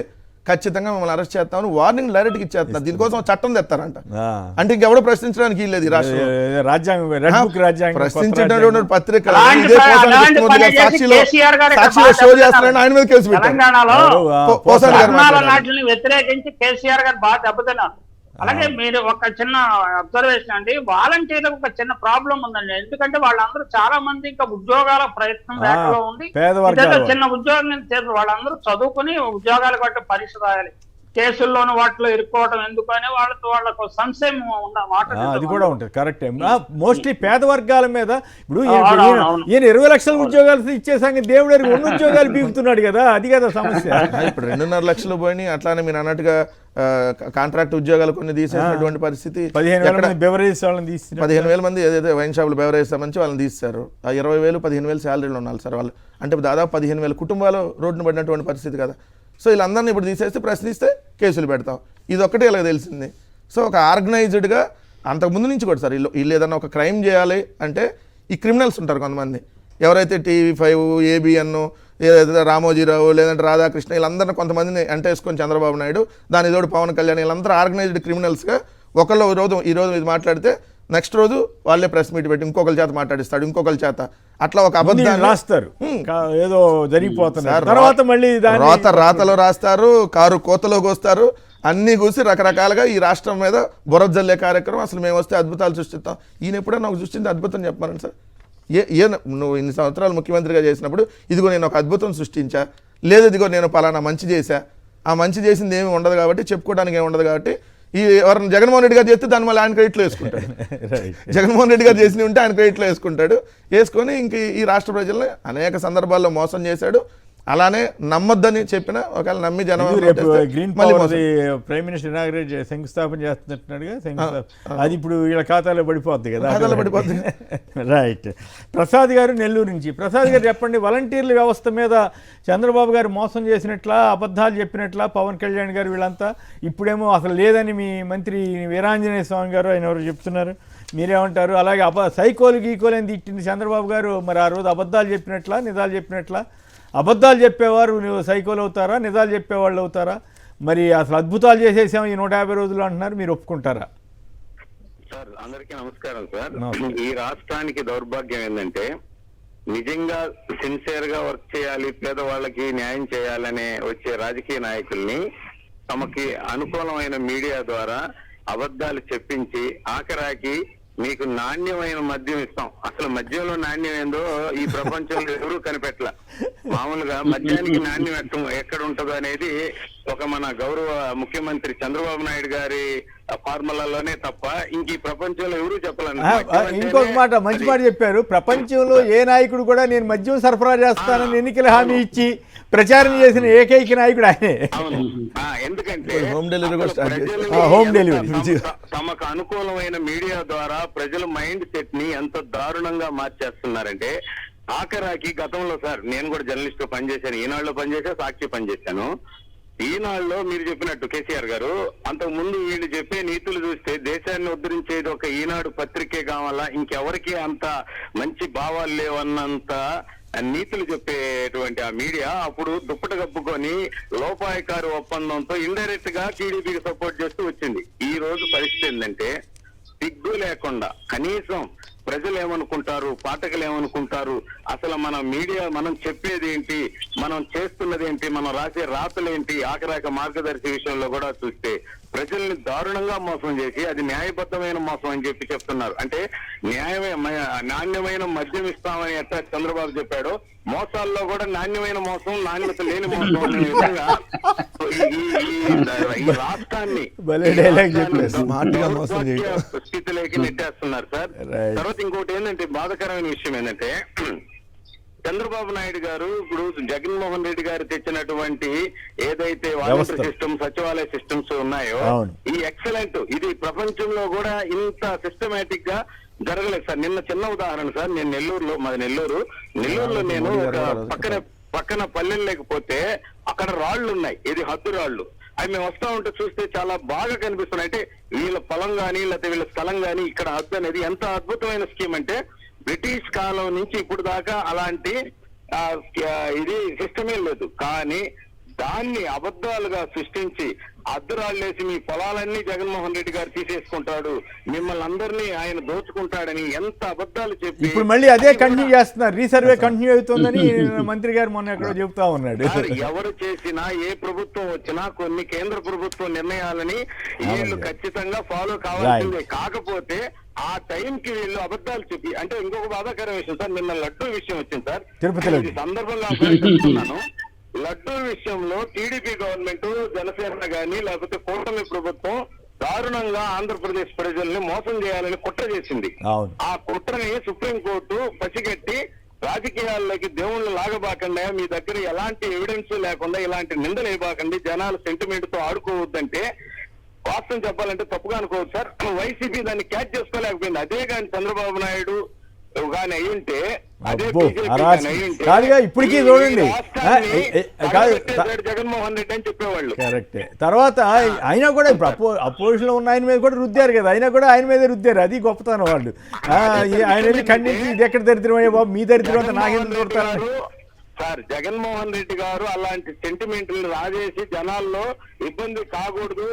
ఖచ్చితంగా మిమ్మల్ని అరెస్ట్ చేస్తామని వార్నింగ్ డైరెక్ట్గా ఇచ్చేస్తున్నారు. దీనికోసం చట్టం తెస్తారంట. అంటే ఇంకెవడో ప్రశ్నించడానికి లేదు ఈ రాజ్యాంగం. ప్రశ్నించేటటువంటి పత్రిక సాక్షిలో షో చేస్తున్నారని ఆయన మీద కేసు పెట్టారు. వ్యతిరేకించి కేసీఆర్ గారు బాగా దెబ్బతిన్నారు. అలాగే మీరు ఒక చిన్న అబ్జర్వేషన్ అండి, వాలంటీర్లకు ఒక చిన్న ప్రాబ్లం ఉందండి. ఎందుకంటే వాళ్ళందరూ చాలా మంది ఇంకా ఉద్యోగాల ప్రయత్నం వేటలో ఉండి చిన్న ఉద్యోగం చేసి వాళ్ళందరూ చదువుకుని ఉద్యోగాలు కొట్టి పరీక్ష రాయాలి. కేసుల్లోనూ వాటిలో ఇరుక్కోవడం ఎందుకు అని వాళ్ళకు సంశయం మాట. అది కూడా ఉంటుంది, కరెక్టే. మోస్ట్లీ పేద వర్గాల మీద ఇప్పుడు ఈయన 20 లక్షల ఉద్యోగాలు ఇచ్చేసాక దేవుడు 2 ఉద్యోగాలు పీకుతున్నాడు కదా, అది కదా సమస్య. ఇప్పుడు 2.5 లక్షలు పోయినాయి. అట్లానే మీరు అన్నట్టుగా కాంట్రాక్ట్ ఉద్యోగాలు కొన్ని తీసేసినటువంటి పరిస్థితి. 15,000 మంది ఏదైతే వైన్ షాపులు బెవరేజ్ సంబంధించి వాళ్ళని తీస్తారు. 20,000 15,000 శాలరీలు ఉన్నారు సార్ వాళ్ళు. అంటే దాదాపు 15,000 కుటుంబాలు రోడ్డున పడినటువంటి పరిస్థితి కదా. సో వీళ్ళందరినీ ఇప్పుడు తీసేస్తే ప్రశ్నిస్తే కేసులు పెడతాం. ఇది ఒక్కటే ఇలా తెలిసింది. సో ఒక ఆర్గనైజ్డ్గా అంతకుముందు నుంచి కూడా సార్ వీళ్ళు ఏదన్నా ఒక క్రైమ్ చేయాలి అంటే ఈ క్రిమినల్స్ ఉంటారు కొంతమంది, ఎవరైతే TV5, ABN, ఏదైతే రామోజీరావు, లేదంటే రాధాకృష్ణ, వీళ్ళందరినీ కొంతమందిని అంటేసుకొని చంద్రబాబు నాయుడు, దాని తోడు పవన్ కళ్యాణ్, వీళ్ళందరూ ఆర్గనైజ్డ్ క్రిమినల్స్గా ఒకళ్ళు ఈరోజు ఇది మాట్లాడితే నెక్స్ట్ రోజు వాళ్ళే ప్రెస్ మీట్ పెట్టి ఇంకొకరి చేత మాట్లాడిస్తాడు, ఇంకొకరి చేత. అట్లా ఒక అబద్ధాన్ని రాస్తారు, ఏదో జరిగిపోతుంది. తర్వాత మళ్ళీ రాతలో రాస్తారు, కారు కోతలోకి వస్తారు, అన్నీ కూసి రకరకాలుగా ఈ రాష్ట్రం మీద బురద జల్లే కార్యక్రమం. అసలు మేము వస్తే అద్భుతాలు సృష్టిస్తాం. ఈయన ఎప్పుడైనా నాకు సృష్టించి అద్భుతం చెప్పమని సార్. నువ్వు ఇన్ని సంవత్సరాలు ముఖ్యమంత్రిగా చేసినప్పుడు ఇదిగో నేను ఒక అద్భుతం సృష్టించా, లేదు ఇదిగో నేను పలానా మంచి చేశా, ఆ మంచి చేసింది ఏమి ఉండదు కాబట్టి, చెప్పుకోవడానికి ఏమి ఉండదు కాబట్టి, ఈ ఎవరిని జగన్మోహన్ రెడ్డి గారు చేస్తే దాని వల్ల ఆయన క్రెడిట్లో వేసుకుంటాడు. జగన్మోహన్ రెడ్డి గారు చేసినవి ఉంటే ఆయన క్రెడిట్లో వేసుకుంటాడు. వేసుకొని ఇంక ఈ రాష్ట్ర ప్రజల్ని అనేక సందర్భాల్లో మోసం చేశాడు. అలానే నమ్మొద్దని చెప్పిన ఒకవేళ నమ్మి జనం రేపు గ్రీన్ ప్రైమ్ మినిస్టర్ ఇనాగ్రేట్ శంకుస్థాపన చేస్తున్నట్టున్నాడుగా, అది ఇప్పుడు వీళ్ళ ఖాతాలో పడిపోద్ది కదా, ఖాతాలో పడిపోద్ది. రైట్. ప్రసాద్ గారు నెల్లూరు నుంచి. ప్రసాద్ గారు చెప్పండి, వాలంటీర్ల వ్యవస్థ మీద చంద్రబాబు గారు మోసం చేసినట్లా, అబద్ధాలు చెప్పినట్లా పవన్ కళ్యాణ్ గారు వీళ్ళంతా, ఇప్పుడేమో అసలు లేదని మీ మంత్రి వీరాంజనేయ స్వామి గారు ఆయన ఎవరు చెప్తున్నారు, మీరేమంటారు? అలాగే సైకోలు గీకోలు అని తిట్టింది చంద్రబాబు గారు, మరి ఆ రోజు అబద్ధాలు చెప్పినట్లా నిజాలు చెప్పినట్లా? అబద్ధాలు చెప్పేవారు సైకోలు అవుతారా, నిజాలు చెప్పేవాళ్ళు అవుతారా? మరి అసలు అద్భుతాలు చేసేసాం ఈ 150 రోజులు అంటున్నారు, మీరు ఒప్పుకుంటారా? సార్ అందరికీ నమస్కారం సార్. ఈ రాష్ట్రానికి దౌర్భాగ్యం ఏంటంటే నిజంగా సిన్సియర్ గా వర్క్ చేయాలి, పేదవాళ్ళకి న్యాయం చేయాలనే వచ్చే రాజకీయ నాయకుల్ని తమకి అనుకూలమైన మీడియా ద్వారా అబద్ధాలు చెప్పించి ఆఖరాకి మీకు నాణ్యమైన మద్యం ఇస్తాం. అసలు మద్యంలో నాణ్యం ఏందో ఈ ప్రపంచంలో ఎవరూ కనిపెట్టల. మామూలుగా మద్యానికి నాణ్యం ఎక్కడ ఉంటుందో అనేది ఒక మన గౌరవ ముఖ్యమంత్రి చంద్రబాబు నాయుడు గారి ఫార్ములాలోనే తప్ప ఇంక ఈ ప్రపంచంలో ఎవరూ చెప్పలేదు. ఇంకొక మాట, మంచి మాట చెప్పారు. ప్రపంచంలో ఏ నాయకుడు కూడా నేను మద్యం సరఫరా చేస్తానని ఎన్నికల హామీ ఇచ్చి ప్రచారం చేసిన ఏకైక నాయకుడు ఆయనే. అవును, ఎందుకంటే హోమ్ డెలివరీ తమకు అనుకూలమైన మీడియా ద్వారా ప్రజల మైండ్ సెట్ ని ఎంత దారుణంగా మార్చేస్తున్నారంటే ఆఖరాకి గతంలో సార్ నేను కూడా జర్నలిస్ట్ గా పనిచేశాను, ఈనాడులో పనిచేశాను, సాక్షి పనిచేశాను. ఈనాడులో మీరు చెప్పినట్టు కేసీఆర్ గారు అంతకు ముందు వీళ్ళు చెప్పే నీతులు చూస్తే దేశాన్ని ఉద్ధరించేది ఒక ఈనాడు పత్రికే కావాలా, ఇంకెవరికి అంత మంచి భావాలు లేవన్నంత నీతులు చెప్పేటువంటి ఆ మీడియా అప్పుడు దుప్పట కప్పుకొని లోపాయకారు ఒప్పందంతో ఇండైరెక్ట్ గా టీడీపీకి సపోర్ట్ చేస్తూ వచ్చింది. ఈ రోజు పరిస్థితి ఏంటంటే సిగ్గు లేకుండా కనీసం ప్రజలు ఏమనుకుంటారు, పాఠకులు ఏమనుకుంటారు, అసలు మన మీడియా మనం చెప్పేది ఏంటి, మనం చేస్తున్నది ఏంటి, మనం రాసే రాతలేంటి, ఆఖరాక మార్గదర్శి విషయంలో కూడా చూస్తే ప్రజల్ని దారుణంగా మోసం చేసి అది న్యాయబద్ధమైన మోసం అని చెప్పి చెప్తున్నారు. అంటే నాణ్యమైన మద్యం ఇస్తామని ఎట్లా చంద్రబాబు చెప్పాడో మోసాల్లో కూడా నాణ్యమైన మోసం, నాణ్యత లేని మోసం అనే విధంగా ఈ రాష్ట్రాన్ని స్థితిలోకి నెట్టేస్తున్నారు సార్. తర్వాత ఇంకోటి ఏంటంటే బాధాకరమైన విషయం ఏంటంటే చంద్రబాబు నాయుడు గారు ఇప్పుడు జగన్మోహన్ రెడ్డి గారు తెచ్చినటువంటి ఏదైతే వాలంటీర్ సిస్టమ్, సచివాలయ సిస్టమ్స్ ఉన్నాయో ఈ ఎక్సలెంట్, ఇది ప్రపంచంలో కూడా ఇంత సిస్టమేటిక్ గా జరగలేదు సార్. నిన్న చిన్న ఉదాహరణ సార్, నేను నెల్లూరులో, మాది నెల్లూరులో నేను ఒక పక్కన పల్లెలు లేకపోతే అక్కడ రాళ్లు ఉన్నాయి, ఇది హద్దు రాళ్లు. అవి మేము వస్తా ఉంటే చూస్తే చాలా బాగా కనిపిస్తున్నాయి. అంటే వీళ్ళ పొలం గానీ లేకపోతే వీళ్ళ స్థలం గానీ ఇక్కడ హద్దు అనేది ఎంత అద్భుతమైన స్కీమ్ అంటే బ్రిటిష్ కాలం నుంచి ఇప్పుడు దాకా అలాంటి ఇది సిస్టమే లేదు. కానీ దాన్ని అబద్ధాలుగా సృష్టించి అద్దరాళ్ళేసి మీ పొలాలన్నీ జగన్మోహన్ రెడ్డి గారు తీసేసుకుంటాడు, మిమ్మల్ని అందరినీ ఆయన దోచుకుంటాడని ఎంత అబద్ధాలు చెప్పి ఇప్పుడు మళ్ళీ అదే కంటిన్యూ చేస్తున్నారు. రీసర్వే కంటిన్యూ అవుతుందని మంత్రి గారు మొన్న ఎక్కడో చెప్తా ఉన్నాడు. ఎవరు చేసినా ఏ ప్రభుత్వం వచ్చినా కొన్ని కేంద్ర ప్రభుత్వం నిర్ణయాలని వీళ్ళు ఖచ్చితంగా ఫాలో కావాల్సిందే. కాకపోతే ఆ టైంకి వీళ్ళు అబద్ధాలు చెప్పి, అంటే ఇంకొక బాధాకర విషయం సార్, నిన్న లడ్డూ విషయం వచ్చింది సార్. తిరుపతిలో ఈ సందర్భంగా చెప్తున్నాను, లడ్డూ విషయంలో టీడీపీ గవర్నమెంట్, జనసేన గాని లేకపోతే కూటమి ప్రభుత్వం దారుణంగా ఆంధ్రప్రదేశ్ ప్రజల్ని మోసం చేయాలని కుట్ర చేసింది. ఆ కుట్రని సుప్రీంకోర్టు పసిగట్టి రాజకీయాల్లోకి దేవుళ్ళు లాగబాకండి, మీ దగ్గర ఎలాంటి ఎవిడెన్స్ లేకుండా ఇలాంటి నిందలు వేయబాకండి, జనాల సెంటిమెంట్ తో ఆడుకోవద్దంటే వాస్తవం చెప్పాలంటే తప్పుగా అనుకోవచ్చు సార్. వైసీపీ దాన్ని క్యాచ్ చేసుకోలేకపోయింది. అదే కానీ చంద్రబాబు నాయుడు గాని అయ్యుంటే, అదే ఇప్పటికీ చూడండి జగన్మోహన్ రెడ్డి అని చెప్పేవాళ్ళు. కరెక్టే. తర్వాత అయినా కూడా ఇప్పుడు అపోజిషన్ లో ఉన్న ఆయన మీద కూడా రుద్దారు కదా, అయినా కూడా ఆయన మీదే రుద్దారు. అది గొప్పతనం వాళ్ళు. ఆయన వెళ్ళి ఖండించి ఇది ఎక్కడ దరిద్రం అయ్యా బాబు, మీ దరిద్రం అంతా నాకెందుకు కొడతారు సార్. జగన్మోహన్ రెడ్డి గారు అలాంటి సెంటిమెంట్లు రాజేసి జనాల్లో ఇబ్బంది కాకూడదు,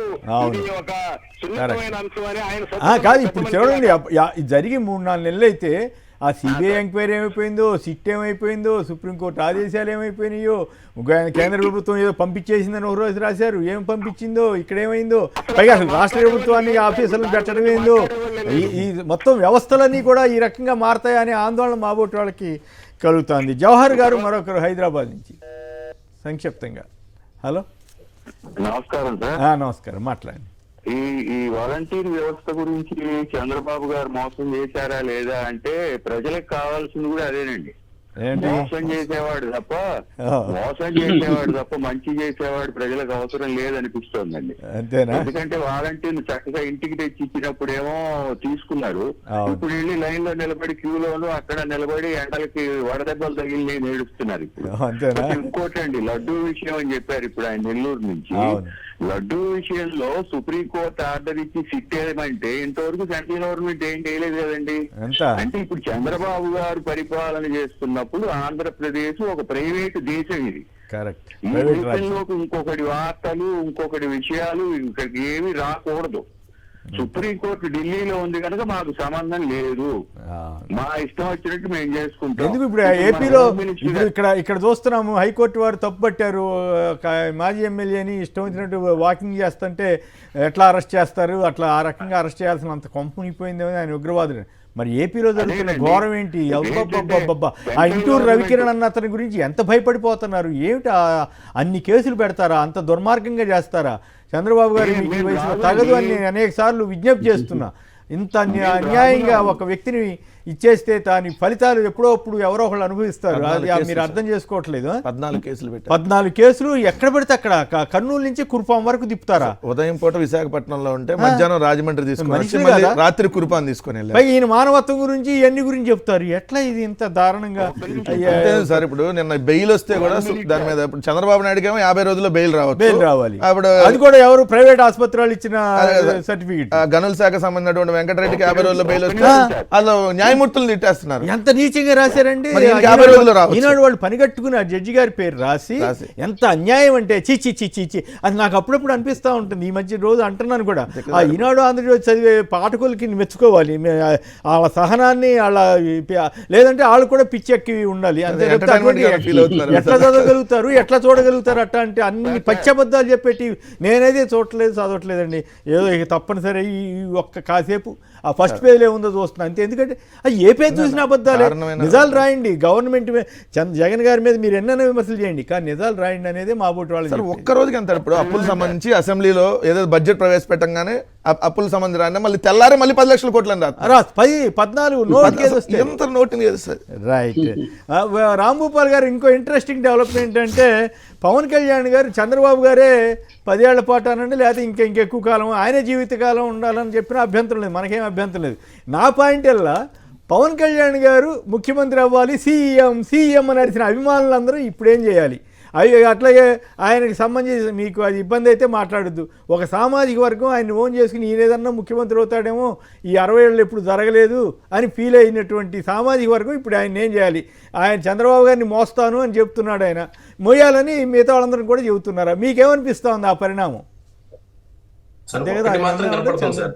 ఇది ఒక సున్నితమైన అంశం అని ఆయన కాదు. ఇప్పుడు చూడండి, జరిగి 3-4 నెలలు అయితే ఆ సిబిఐ ఎంక్వైరీ ఏమైపోయిందో, సిట్ ఏమైపోయిందో, సుప్రీంకోర్టు ఆదేశాలు ఏమైపోయినాయో, కేంద్ర ప్రభుత్వం ఏదో పంపించేసిందని ఒక రోజు రాశారు, ఏం పంపించిందో, ఇక్కడేమైందో, పైగా అసలు రాష్ట్ర ప్రభుత్వాన్ని ఆఫీసర్లను పెట్టడం ఏందో, ఈ మొత్తం వ్యవస్థలన్నీ కూడా ఈ రకంగా మారతాయనే ఆందోళన మాబోటి వాళ్ళకి కలుగుతుంది. జవహర్ గారు మరొకరు హైదరాబాద్ నుంచి సంక్షిప్తంగా. హలో, నమస్కారం సార్. నమస్కారం, మాట్లాడండి. ఈ వాలంటీర్ వ్యవస్థ గురించి చంద్రబాబు గారు మోసం చేశారా లేదా అంటే ప్రజలకు కావాల్సింది కూడా అదేనండి. మోసం చేసేవాడు తప్ప మంచి చేసేవాడు ప్రజలకు అవసరం లేదనిపిస్తోందండి. ఎందుకంటే వాలంటీర్లు చక్కగా ఇంటికి తెచ్చి ఇచ్చినప్పుడేమో తీసుకున్నారు, ఇప్పుడు వెళ్ళి లైన్ లో నిలబడి క్యూలోను అక్కడ నిలబడి ఎండలకి వడదెబ్బలు తగిలి నేడుస్తున్నారు. ఇప్పుడు ఇంకోటి అండి, లడ్డూ విషయం అని చెప్పారు ఇప్పుడు ఆయన నెల్లూరు నుంచి. లడ్డూ విషయంలో సుప్రీంకోర్టు ఆర్డర్ ఇచ్చి సిట్ ఏమంటే ఇంతవరకు సెంట్రల్ గవర్నమెంట్ ఏం చేయలేదు కదండి. అంటే ఇప్పుడు చంద్రబాబు గారు పరిపాలన చేస్తున్నప్పుడు ఆంధ్రప్రదేశ్ ఒక ప్రైవేటు దేశం ఇది. ఈ దేశంలోకి ఇంకొకటి వార్తలు ఇంకొకటి విషయాలు ఇక్కడికి ఏమి రాకూడదు. సుప్రీంకోర్టు ఢిల్లీలో ఉంది కనుక మాకు సంబంధం లేదు, మా ఇష్టం వచ్చినట్టు మేము చేసుకుంటాం. ఎందుకు ఇప్పుడు ఏపీలో ఇక్కడ చూస్తున్నాము, హైకోర్టు వారు తప్పుపట్టారు, మాజీ ఎమ్మెల్యేని ఇష్టం వచ్చినట్టు వాకింగ్ చేస్తుంటే ఎట్లా అరెస్ట్ చేస్తారు, అట్లా ఆ రకంగా అరెస్ట్ చేయాల్సినంత కొంపనిపోయిందేమో ఆయన ఉగ్రవాదులు. మరి ఏపీలో జరుగుతున్న ఘోరం ఏంటి? ఆ ఇంటూరు రవికిరణ్ అన్న అతని గురించి ఎంత భయపడిపోతున్నారు ఏమిటి? అన్ని కేసులు పెడతారా? అంత దుర్మార్గంగా చేస్తారా? చంద్రబాబు గారు మీకు ఈ వయసులో తగదు అని అనేక సార్లు విజ్ఞప్తి చేస్తున్నా. ఇంత అన్యాయంగా ఒక వ్యక్తిని ఇచ్చేస్తే దాని ఫలితాలు ఎప్పుడో అప్పుడు ఎవరో ఒకళ్ళు అనుభవిస్తారు. అది మీరు అర్థం చేసుకోవట్లేదు. 14 కేసులు ఎక్కడ పెడితే అక్కడ, కర్నూలు నుంచి కురుపాం వరకు తిప్పుతారా? ఉదయం పూట విశాఖపట్నంలో ఉంటే మధ్యాహ్నం రాజమండ్రి తీసుకుని రాత్రి కురుపాం తీసుకుని ఈయన మానవత్వం గురించి ఇవన్నీ గురించి చెప్తారు. ఎట్లా ఇది ఇంత దారుణంగా? సార్ ఇప్పుడు నిన్న బెయిల్ వస్తే కూడా దాని మీద చంద్రబాబు నాయుడుకి ఏమో 50 రోజుల్లో బెయిల్ రావాలి. అప్పుడు అది కూడా ఎవరు ప్రైవేట్ ఆసుపత్రులు ఇచ్చిన సర్టిఫికెట్. గనుల శాఖ సంబంధించినటువంటి వెంకటరెడ్డికి 50 రోజుల్లో బెయిల్ వస్తే అందులో న్యాయమూర్తులు తిట్టేస్తున్నారు. ఎంత నీచంగా రాశారండి. ఈనాడు వాళ్ళు పనిగట్టుకుని ఆ జడ్జి గారి పేరు రాసి ఎంత అన్యాయం అంటే చీచి చీచి అది నాకు అప్పుడప్పుడు అనిపిస్తూ ఉంటుంది. ఈ మధ్య రోజు అంటున్నాను కూడా, ఆ ఈనాడు ఆంధ్రజ్యోతి చదివే పాఠకులకి మెచ్చుకోవాలి, వాళ్ళ సహనాన్ని, వాళ్ళ లేదంటే వాళ్ళు కూడా పిచ్చెక్కి ఉండాలి. అంతే ఎట్లా చదవగలుగుతారు, ఎట్లా చూడగలుగుతారు? అట్లా అంటే అన్ని పచ్చబద్దాలు చెప్పేటి నేనేదే చూడట్లేదు, చదవట్లేదండి. ఏదో ఇక తప్పనిసరి ఈ ఒక్క కాసేపు ఆ ఫస్ట్ పేజ్లో ఏముందో చూస్తున్నాను అంతే. ఎందుకంటే ఏ పేజ్ చూసిన అబద్ధాలే. నిజాలు రాయండి. గవర్నమెంట్ జగన్ గారి మీద మీరు ఎన్నైనా విమర్శలు చేయండి, కానీ నిజాలు రాయండి అనేది మా బోటి వాళ్ళు. ఒక్క రోజుకి అంటారు. ఇప్పుడు అప్పులకు సంబంధించి అసెంబ్లీలో ఏదో బడ్జెట్ ప్రవేశపెట్టంగానే అప్పులకు సంబంధించి రాండి, మళ్ళీ తెల్లారే మళ్ళీ 10 లక్షల కోట్లు రా 14 నోటింగ్ రైట్. రాంభూపాల్ గారు ఇంకో ఇంట్రెస్టింగ్ డెవలప్మెంట్ అంటే పవన్ కళ్యాణ్ గారు చంద్రబాబు గారే 10 ఏళ్ల పాటు అనండి, లేకపోతే ఇంకెక్కువ కాలం ఆయనే జీవితకాలం ఉండాలని చెప్పిన అభ్యంతరం లేదు, మనకేం అభ్యంతరం లేదు. నా పాయింట్ వల్ల పవన్ కళ్యాణ్ గారు ముఖ్యమంత్రి అవ్వాలి, సీఎం అని అరిచిన అభిమానులందరూ ఇప్పుడేం చేయాలి? అట్లాగే ఆయనకి సంబంధించి మీకు అది ఇబ్బంది అయితే మాట్లాడద్దు. ఒక సామాజిక వర్గం ఆయన ఓన్ చేసుకుని ఈయన ఏదన్నా ముఖ్యమంత్రి అవుతాడేమో, ఈ 60 ఏళ్ళు ఎప్పుడు జరగలేదు అని ఫీల్ అయినటువంటి సామాజిక వర్గం ఇప్పుడు ఆయన ఏం చేయాలి? ఆయన చంద్రబాబు గారిని మోస్తాను అని చెప్తున్నాడు, ఆయన మోయాలని మిగతా వాళ్ళందరూ కూడా చెబుతున్నారా? మీకేమనిపిస్తా ఉంది ఆ పరిణామం? అంతే కదా,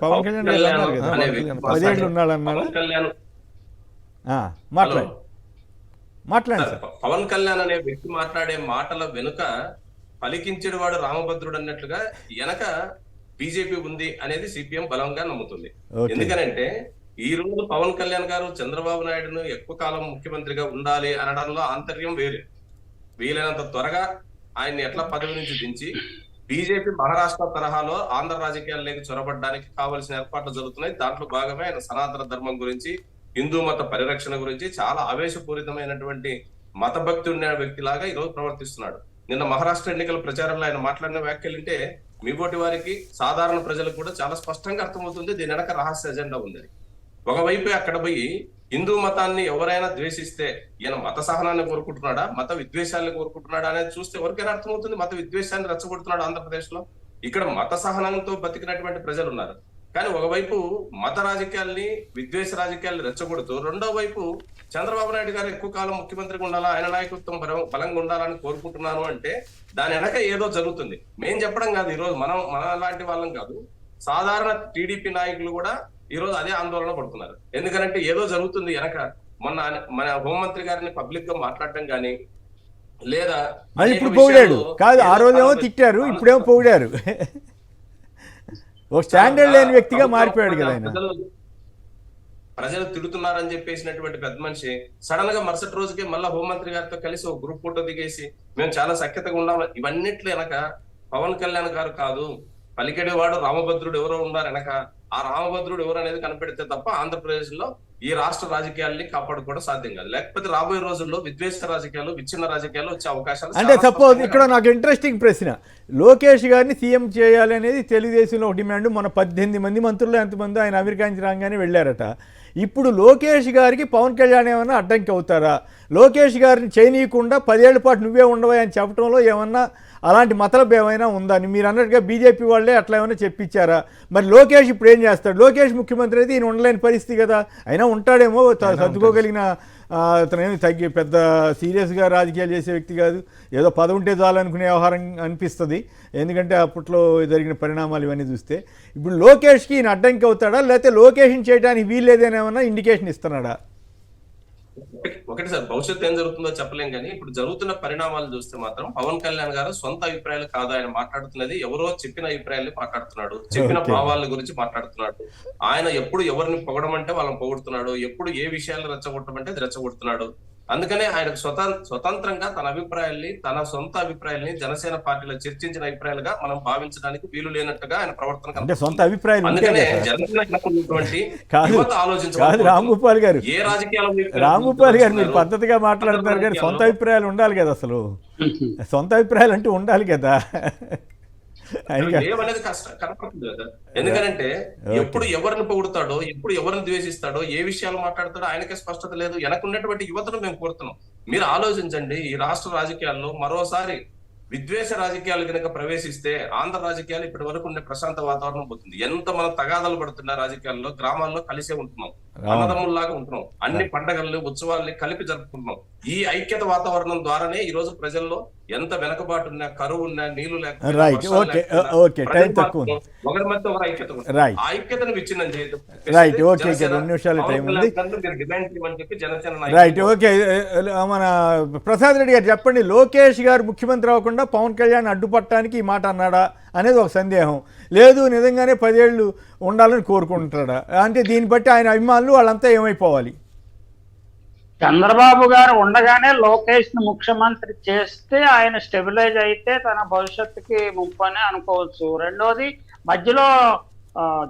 పవన్ కళ్యాణ్ అన్నారు కదా 10 ఏళ్ళు ఉన్నాడు అన్నారా? మాట్లాడండి సార్. పవన్ కళ్యాణ్ అనే వ్యక్తి మాట్లాడే మాటల వెనుక పలికించేడు వాడు రామభద్రుడు అన్నట్లుగా వెనక బీజేపీ ఉంది అనేది సిపిఎం బలంగా నమ్ముతుంది. ఎందుకనంటే ఈ రోజు పవన్ కళ్యాణ్ గారు చంద్రబాబు నాయుడును ఎక్కువ కాలం ముఖ్యమంత్రిగా ఉండాలి అనడంలో ఆంతర్యం వేరు. వీలైనంత త్వరగా ఆయన్ని ఎట్లా పదవి నుంచి దించి బీజేపీ మహారాష్ట్ర తరహాలో ఆంధ్ర రాజకీయాల్లోకి చొరబడడానికి కావలసిన ఏర్పాట్లు జరుగుతున్నాయి. దాంట్లో భాగమే ఆయన సనాతన ధర్మం గురించి, హిందూ మత పరిరక్షణ గురించి చాలా ఆవేశపూరితమైనటువంటి మతభక్తి ఉన్న వ్యక్తిలాగా ఈ రోజు ప్రవర్తిస్తున్నాడు. నిన్న మహారాష్ట్ర ఎన్నికల ప్రచారంలో ఆయన మాట్లాడిన వ్యాఖ్యలుంటే మీబోటి వారికి, సాధారణ ప్రజలకు కూడా చాలా స్పష్టంగా అర్థమవుతుంది దీని వెనక రహస్య ఎజెండా ఉందని. ఒకవైపు అక్కడ పోయి హిందూ మతాన్ని ఎవరైనా ద్వేషిస్తే ఈయన మత సహనాన్ని కోరుకుంటున్నాడా, మత విద్వేషాన్ని కోరుకుంటున్నాడా అనేది చూస్తే ఎవరికైనా అర్థమవుతుంది. మత విద్వేషాన్ని రెచ్చగొడుతున్నాడు ఆంధ్రప్రదేశ్ లో. ఇక్కడ మత సహనంతో బతికినటువంటి ప్రజలు ఉన్నారు, కానీ ఒకవైపు మత రాజకీయాల్ని, విద్వేష రాజకీయాల్ని రెచ్చగొడుతూ రెండో వైపు చంద్రబాబు నాయుడు గారు ఎక్కువ కాలం ముఖ్యమంత్రిగా ఉండాలా, ఆయన నాయకత్వం బలంగా ఉండాలని కోరుకుంటున్నాను అంటే దాని వెనక ఏదో జరుగుతుంది. మేం చెప్పడం కాదు, ఈ రోజు మన లాంటి వాళ్ళం కాదు, సాధారణ టీడీపీ నాయకులు కూడా ఈ రోజు అదే ఆందోళన పడుతున్నారు. ఎందుకంటే ఏదో జరుగుతుంది వెనక. మొన్న మన హోంమంత్రి గారిని పబ్లిక్ గా మాట్లాడటం కానీ, లేదా ఇప్పుడు పొగిడాడు కాదు, ఆ రోజేమో తిట్టారు, ఇప్పుడేమో పొగిడారు. ఒక స్టాండర్డ్ లేని వ్యక్తిగా మారిపోయాడు కదా ఆయన. ప్రజలు తిడుతున్నారని చెప్పేసినటువంటి పెద్ద మనిషి సడన్ గా మరుసటి రోజుకే మళ్ళీ హోంమంత్రి గారితో కలిసి ఒక గ్రూప్ ఫోటో దిగేసి మేము చాలా సఖ్యతగా ఉన్నాం. ఇవన్నిట్లు వెనక పవన్ కళ్యాణ్ గారు కాదు, పలికెడేవాడు రామభద్రుడు ఎవరో ఉన్నారు వెనక. ఆ రామభద్రుడు ఎవరు అనేది కనిపెడితే తప్ప ఆంధ్రప్రదేశ్ లో ఈ రాష్ట్ర రాజకీయాల్ని కాపాడుకోవడం సాధ్యం కాదు. లేకపోతే రాబోయే రోజుల్లో విద్వేష రాజకీయాలు, విచ్ఛిన్న రాజకీయాలు వచ్చే అవకాశాలు అంటే సపోజ్ ఇక్కడ నాకు ఇంట్రెస్టింగ్ ప్రశ్న, లోకేష్ గారిని సీఎం చేయాలి అనేది తెలుగుదేశంలో ఒక డిమాండ్. మన 18 మంది మంత్రులు ఎంతమంది ఆయన అమెరికా నుంచి రాగానే వెళ్ళారట. ఇప్పుడు లోకేష్ గారికి పవన్ కళ్యాణ్ ఏమన్నా అడ్డంకి అవుతారా? లోకేష్ గారిని చేయనీయకుండా 10 ఏళ్ల పాటు నువ్వే ఉండవా అని చెప్పడంలో ఏమన్నా అలాంటి మతలబు ఏమైనా ఉందా అని మీరు అన్నట్టుగా బీజేపీ వాళ్ళే అట్లా ఏమైనా చెప్పించారా? మరి లోకేష్ ఇప్పుడు ఏం చేస్తాడు? లోకేష్ ముఖ్యమంత్రి అయితే ఈయన ఉండలేని పరిస్థితి కదా. అయినా ఉంటాడేమో, సర్దుకోగలిగిన అతనేమి పెద్ద సీరియస్గా రాజకీయాలు చేసే వ్యక్తి కాదు. ఏదో పదవి ఉంటే చాలనుకునే వ్యవహారం అనిపిస్తుంది, ఎందుకంటే అప్పట్లో జరిగిన పరిణామాలు ఇవన్నీ చూస్తే. ఇప్పుడు లోకేష్కి ఈయన అడ్డంకి అవుతాడా, లేకపోతే లోకేష్ని చేయడానికి వీల్లేదని ఏమన్నా ఇండికేషన్ ఇస్తున్నాడా? ఒకటి సార్, భవిష్యత్తు ఏం జరుగుతుందో చెప్పలేం, కానీ ఇప్పుడు జరుగుతున్న పరిణామాలు చూస్తే మాత్రం పవన్ కళ్యాణ్ గారు సొంత అభిప్రాయాలు కాదు ఆయన మాట్లాడుతున్నది, ఎవరో చెప్పిన అభిప్రాయాలు మాట్లాడుతున్నాడు, చెప్పిన భావాల గురించి మాట్లాడుతున్నాడు. ఆయన ఎప్పుడు ఎవరిని పొగడమంటే వాళ్ళని పొగుడుతున్నాడు, ఎప్పుడు ఏ విషయాలు రెచ్చగొట్టమంటే అది రెచ్చగొడుతున్నాడు. అందుకనే ఆయనకు స్వతంత్రంగా తన అభిప్రాయాల్ని, తన సొంత అభిప్రాయాల్ని జనసేన పార్టీలో చర్చించిన అభిప్రాయాలుగా మనం భావించడానికి వీలు లేనట్టుగా ఆయన ప్రవర్తన. సొంత అభిప్రాయాలు అందుకనే ఆలోచించాలి. రాంగోపాల్ గారు, ఏ రాజకీయాలు రాంగోపాల్ గారు మీరు పద్ధతిగా మాట్లాడుతున్నారు కానీ సొంత అభిప్రాయాలు ఉండాలి కదా. అసలు సొంత అభిప్రాయాలు అంటూ ఉండాలి కదా. ఏమనేది కనపడుతుంది కదా. ఎందుకంటే ఎప్పుడు ఎవరిని పొగుడుతాడో, ఎప్పుడు ఎవరిని ద్వేషిస్తాడో, ఏ విషయాలు మాట్లాడతాడో ఆయనకే స్పష్టత లేదు. వెనకున్నటువంటి యువతను మేము కోరుతున్నాం, మీరు ఆలోచించండి. ఈ రాష్ట్ర రాజకీయాల్లో మరోసారి విద్వేష రాజకీయాలు కనుక ప్రవేశిస్తే ఆంధ్ర రాజకీయాలు ఇప్పటి వరకు ఉండే ప్రశాంత వాతావరణం పోతుంది. ఎంత మనం తగాదాలు పడుతున్న రాజకీయాల్లో, గ్రామాల్లో కలిసే ఉంటున్నాం, అన్నదమ్ముల్లాగా ఉంటున్నాం, అన్ని పండగల్ని ఉత్సవాల్ని కలిపి జరుపుకుంటున్నాం. ఈ ఐక్యత వాతావరణం ద్వారానే ఈ రోజు ప్రజల్లో ఎంత వెనకబాటు ఉన్నా, కరువు ఉన్నా, నీళ్లు లేకపోతే ఒకరి మధ్య ఒక ఐక్యత ఉంటుంది. ఆ ఐక్యతను విచ్ఛిన్నం చేయడం. Right, okay. మన ప్రసాద్ రెడ్డి గారు చెప్పండి, లోకేష్ గారు ముఖ్యమంత్రి అవ్వకుండా పవన్ కళ్యాణ్ అడ్డుపట్టడానికి ఈ మాట అన్నాడా అనేది ఒక సందేహం. లేదు నిజంగానే 10 ఏళ్ళు ఉండాలని కోరుకుంటాడా అంటే దీన్ని బట్టి ఆయన అభిమానులు వాళ్ళంతా ఏమైపోవాలి? చంద్రబాబు గారు ఉండగానే లోకేష్ ను ముఖ్యమంత్రి చేస్తే ఆయన స్టెబిలైజ్ అయితే తన భవిష్యత్తుకి ముప్పు అని అనుకోవచ్చు. రెండోది, మధ్యలో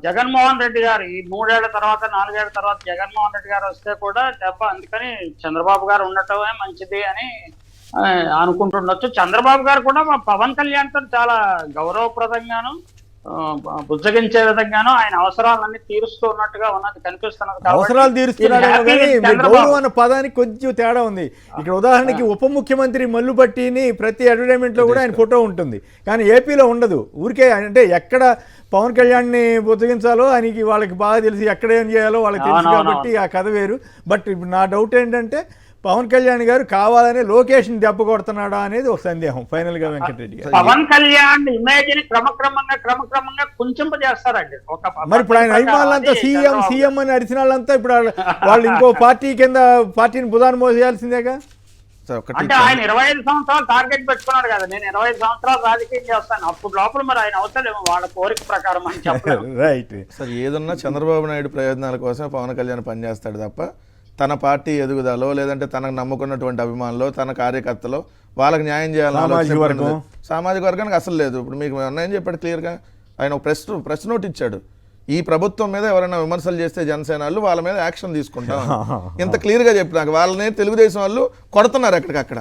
జగన్మోహన్ రెడ్డి గారు ఈ 3 ఏళ్ల తర్వాత 4 ఏళ్ల తర్వాత జగన్మోహన్ రెడ్డి గారు వస్తే కూడా దెబ్బ. అందుకని చంద్రబాబు గారు ఉండటమే మంచిది అని అనుకుంటుండొచ్చు. చంద్రబాబు గారు కూడా మా పవన్ కళ్యాణ్ తో చాలా గౌరవప్రదంగాను, బుజ్జగించే విధంగాను ఆయన అవసరాలన్నీ తీరుస్తూ ఉన్నట్టుగా ఉన్నది కనిపిస్తున్నది. అవసరాలు తీరుస్తున్నాడు అన్న పదానికి కొంచెం తేడా ఉంది ఇక్కడ. ఉదాహరణకి ఉప ముఖ్యమంత్రి మల్లుపట్టిని ప్రతి అడ్వర్టైజ్మెంట్ లో కూడా ఆయన ఫోటో ఉంటుంది, కానీ ఏపీలో ఉండదు. ఊరికే అంటే ఎక్కడ పవన్ కళ్యాణ్ని బుజ్జగించాలో ఆయనకి వాళ్ళకి బాగా తెలిసి ఎక్కడ ఏం చేయాలో వాళ్ళకి తెలుసు కాబట్టి ఆ కథ వేరు. బట్ ఇప్పుడు నా డౌట్ ఏంటంటే పవన్ కళ్యాణ్ గారు కావాలనే లోకేష్ ని దెబ్బ కొడుతున్నాడా అనేది ఒక సందేహం. ఫైనల్ గా వెంకటరెడ్డి గారు, పవన్ కళ్యాణ్ ఇమేజ్ ని క్రమక్రమంగా కుంచింపజేస్తారండి. మరి ఇప్పుడు ఆయన అభిమానులంతా సీఎం అని అరిచిన వాళ్ళంతా ఇప్పుడు వాళ్ళు ఇంకో పార్టీ కింద పార్టీని బుధాన్ని మోసేయాల్సిందేగా. అంటే ఆయన 25 సంవత్సరాలు టార్గెట్ పెట్టుకున్నాడు కదా, నేను 25 సంవత్సరాలు రాజకీయం చేస్తాను, అప్పుడు లోపల మరి ఆయన అవసరం వాళ్ళ కోరిక ప్రకారం అని చెప్పారు. రైట్ సార్, ఏదన్నా చంద్రబాబు నాయుడు ప్రయోజనాల కోసమే పవన్ కళ్యాణ్ పనిచేస్తాడు తప్ప తన పార్టీ ఎదుగుదలో లేదంటే తనకు నమ్ముకున్నటువంటి అభిమానులు, తన కార్యకర్తలు వాళ్ళకి న్యాయం చేయాలని సామాజిక వర్గానికి అసలు లేదు. ఇప్పుడు మీకు ఏం చెప్పాడు క్లియర్గా, ఆయన ఒక ప్రెస్ నోట్ ఇచ్చాడు, ఈ ప్రభుత్వం మీద ఎవరైనా విమర్శలు చేస్తే జనసేనలు వాళ్ళ మీద యాక్షన్ తీసుకుంటాం, ఇంత క్లియర్ గా చెప్పినాక వాళ్ళని తెలుగుదేశం వాళ్ళు కొడుతున్నారు, ఎక్కడికక్కడ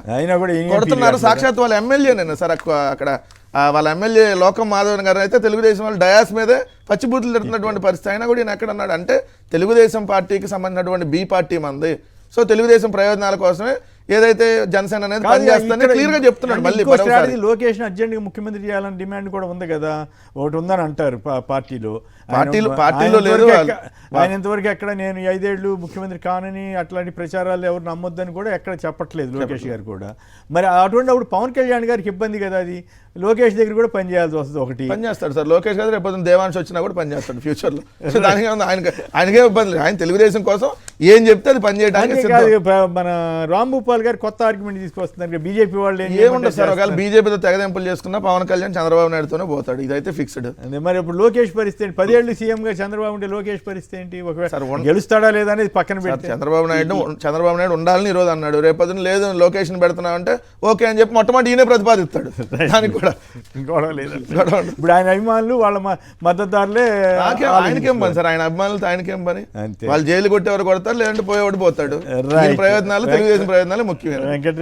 కొడుతున్నారు. సాక్షాత్ వాళ్ళ ఎమ్మెల్యేనే సార్ అక్కడ వాళ్ళ ఎమ్మెల్యే లోకం మాధవన్ గారు అయితే తెలుగుదేశం వాళ్ళు డయాస్ మీదే పచ్చిబూతులు తిడుతున్నటువంటి పరిస్థితి. అయినా కూడా ఈయన ఎక్కడ అన్నాడు అంటే తెలుగుదేశం పార్టీకి సంబంధించినటువంటి బి పార్టీ మంది, సో తెలుగుదేశం ప్రయోజనాల కోసమే ఏదైతే జనసేన అనేది పనిచేస్తుందని క్లియర్ గా చెప్తున్నాడు. మళ్ళీ లోకేష్ అర్జెంట్ గా ముఖ్యమంత్రి చేయాలని డిమాండ్ కూడా ఉంది కదా, ఒకటి ఉందని అంటారు పార్టీలో లేదు. ఆయన ఇంతవరకు ఎక్కడ నేను 5 ఏళ్ళు ముఖ్యమంత్రి కానని అట్లాంటి ప్రచారాలు ఎవరు నమ్మొద్దని కూడా ఎక్కడ చెప్పట్లేదు లోకేష్ గారు కూడా. మరి అటువంటి అప్పుడు పవన్ కళ్యాణ్ గారికి ఇబ్బంది కదా, అది లోకేష్ దగ్గర కూడా పని చేయాల్సి వస్తుంది. ఒకటి పని చేస్తాడు సార్ లోకేష్ గారు, రేపు దేవాంశ్ వచ్చినా కూడా పని చేస్తాడు ఫ్యూచర్ లో. దానికి ఆయనకే ఇబ్బంది లేదు, ఆయన తెలుగుదేశం కోసం ఏం చెప్తే అది పని చేయడానికి. మన రాంభూపాల్ గారు కొత్త ఆర్గ్యుమెంట్ తీసుకొస్తున్నారు, బీజేపీ వాళ్ళు ఏముంటుంది సార్, ఒకవేళ బీజేపీతో తెగదెంపులు చేసుకున్నా పవన్ కళ్యాణ్ చంద్రబాబు నాయుడుతోనే పోతాడు, ఇదైతే ఫిక్స్డ్. మరి ఇప్పుడు లోకేష్ పరిస్థితి 10 ఏళ్ళు సీఎంగా చంద్రబాబు ఉంటే లోకేష్ పరిస్థితి ఏంటి? ఒకవేళ గెలుస్తాడా లేదా అనేది పక్కన పెడితే చంద్రబాబు నాయుడు ఉండాలని ఈరోజు అన్నాడు, రేపొద్దున లేదు లొకేషన్ పెడుతున్నావు అంటే ఓకే అని చెప్పి మొట్టమొదటి ఈయనే ప్రతిపాదిస్తాడు. దానికి కూడా గొడవ లేదు. ఇప్పుడు ఆయన అభిమానులు వాళ్ళ మద్దతుదారులే. ఆయనకేం పని సార్, ఆయన అభిమానులతో ఆయనకేం పని? వాళ్ళు జైలు కొట్టేవారు కొడతారు, లేదంటే పోయేవాడు పోతాడు. ప్రయోజనాలు తెలుగుదేశం ప్రయోజనాలు ముఖ్యమైన.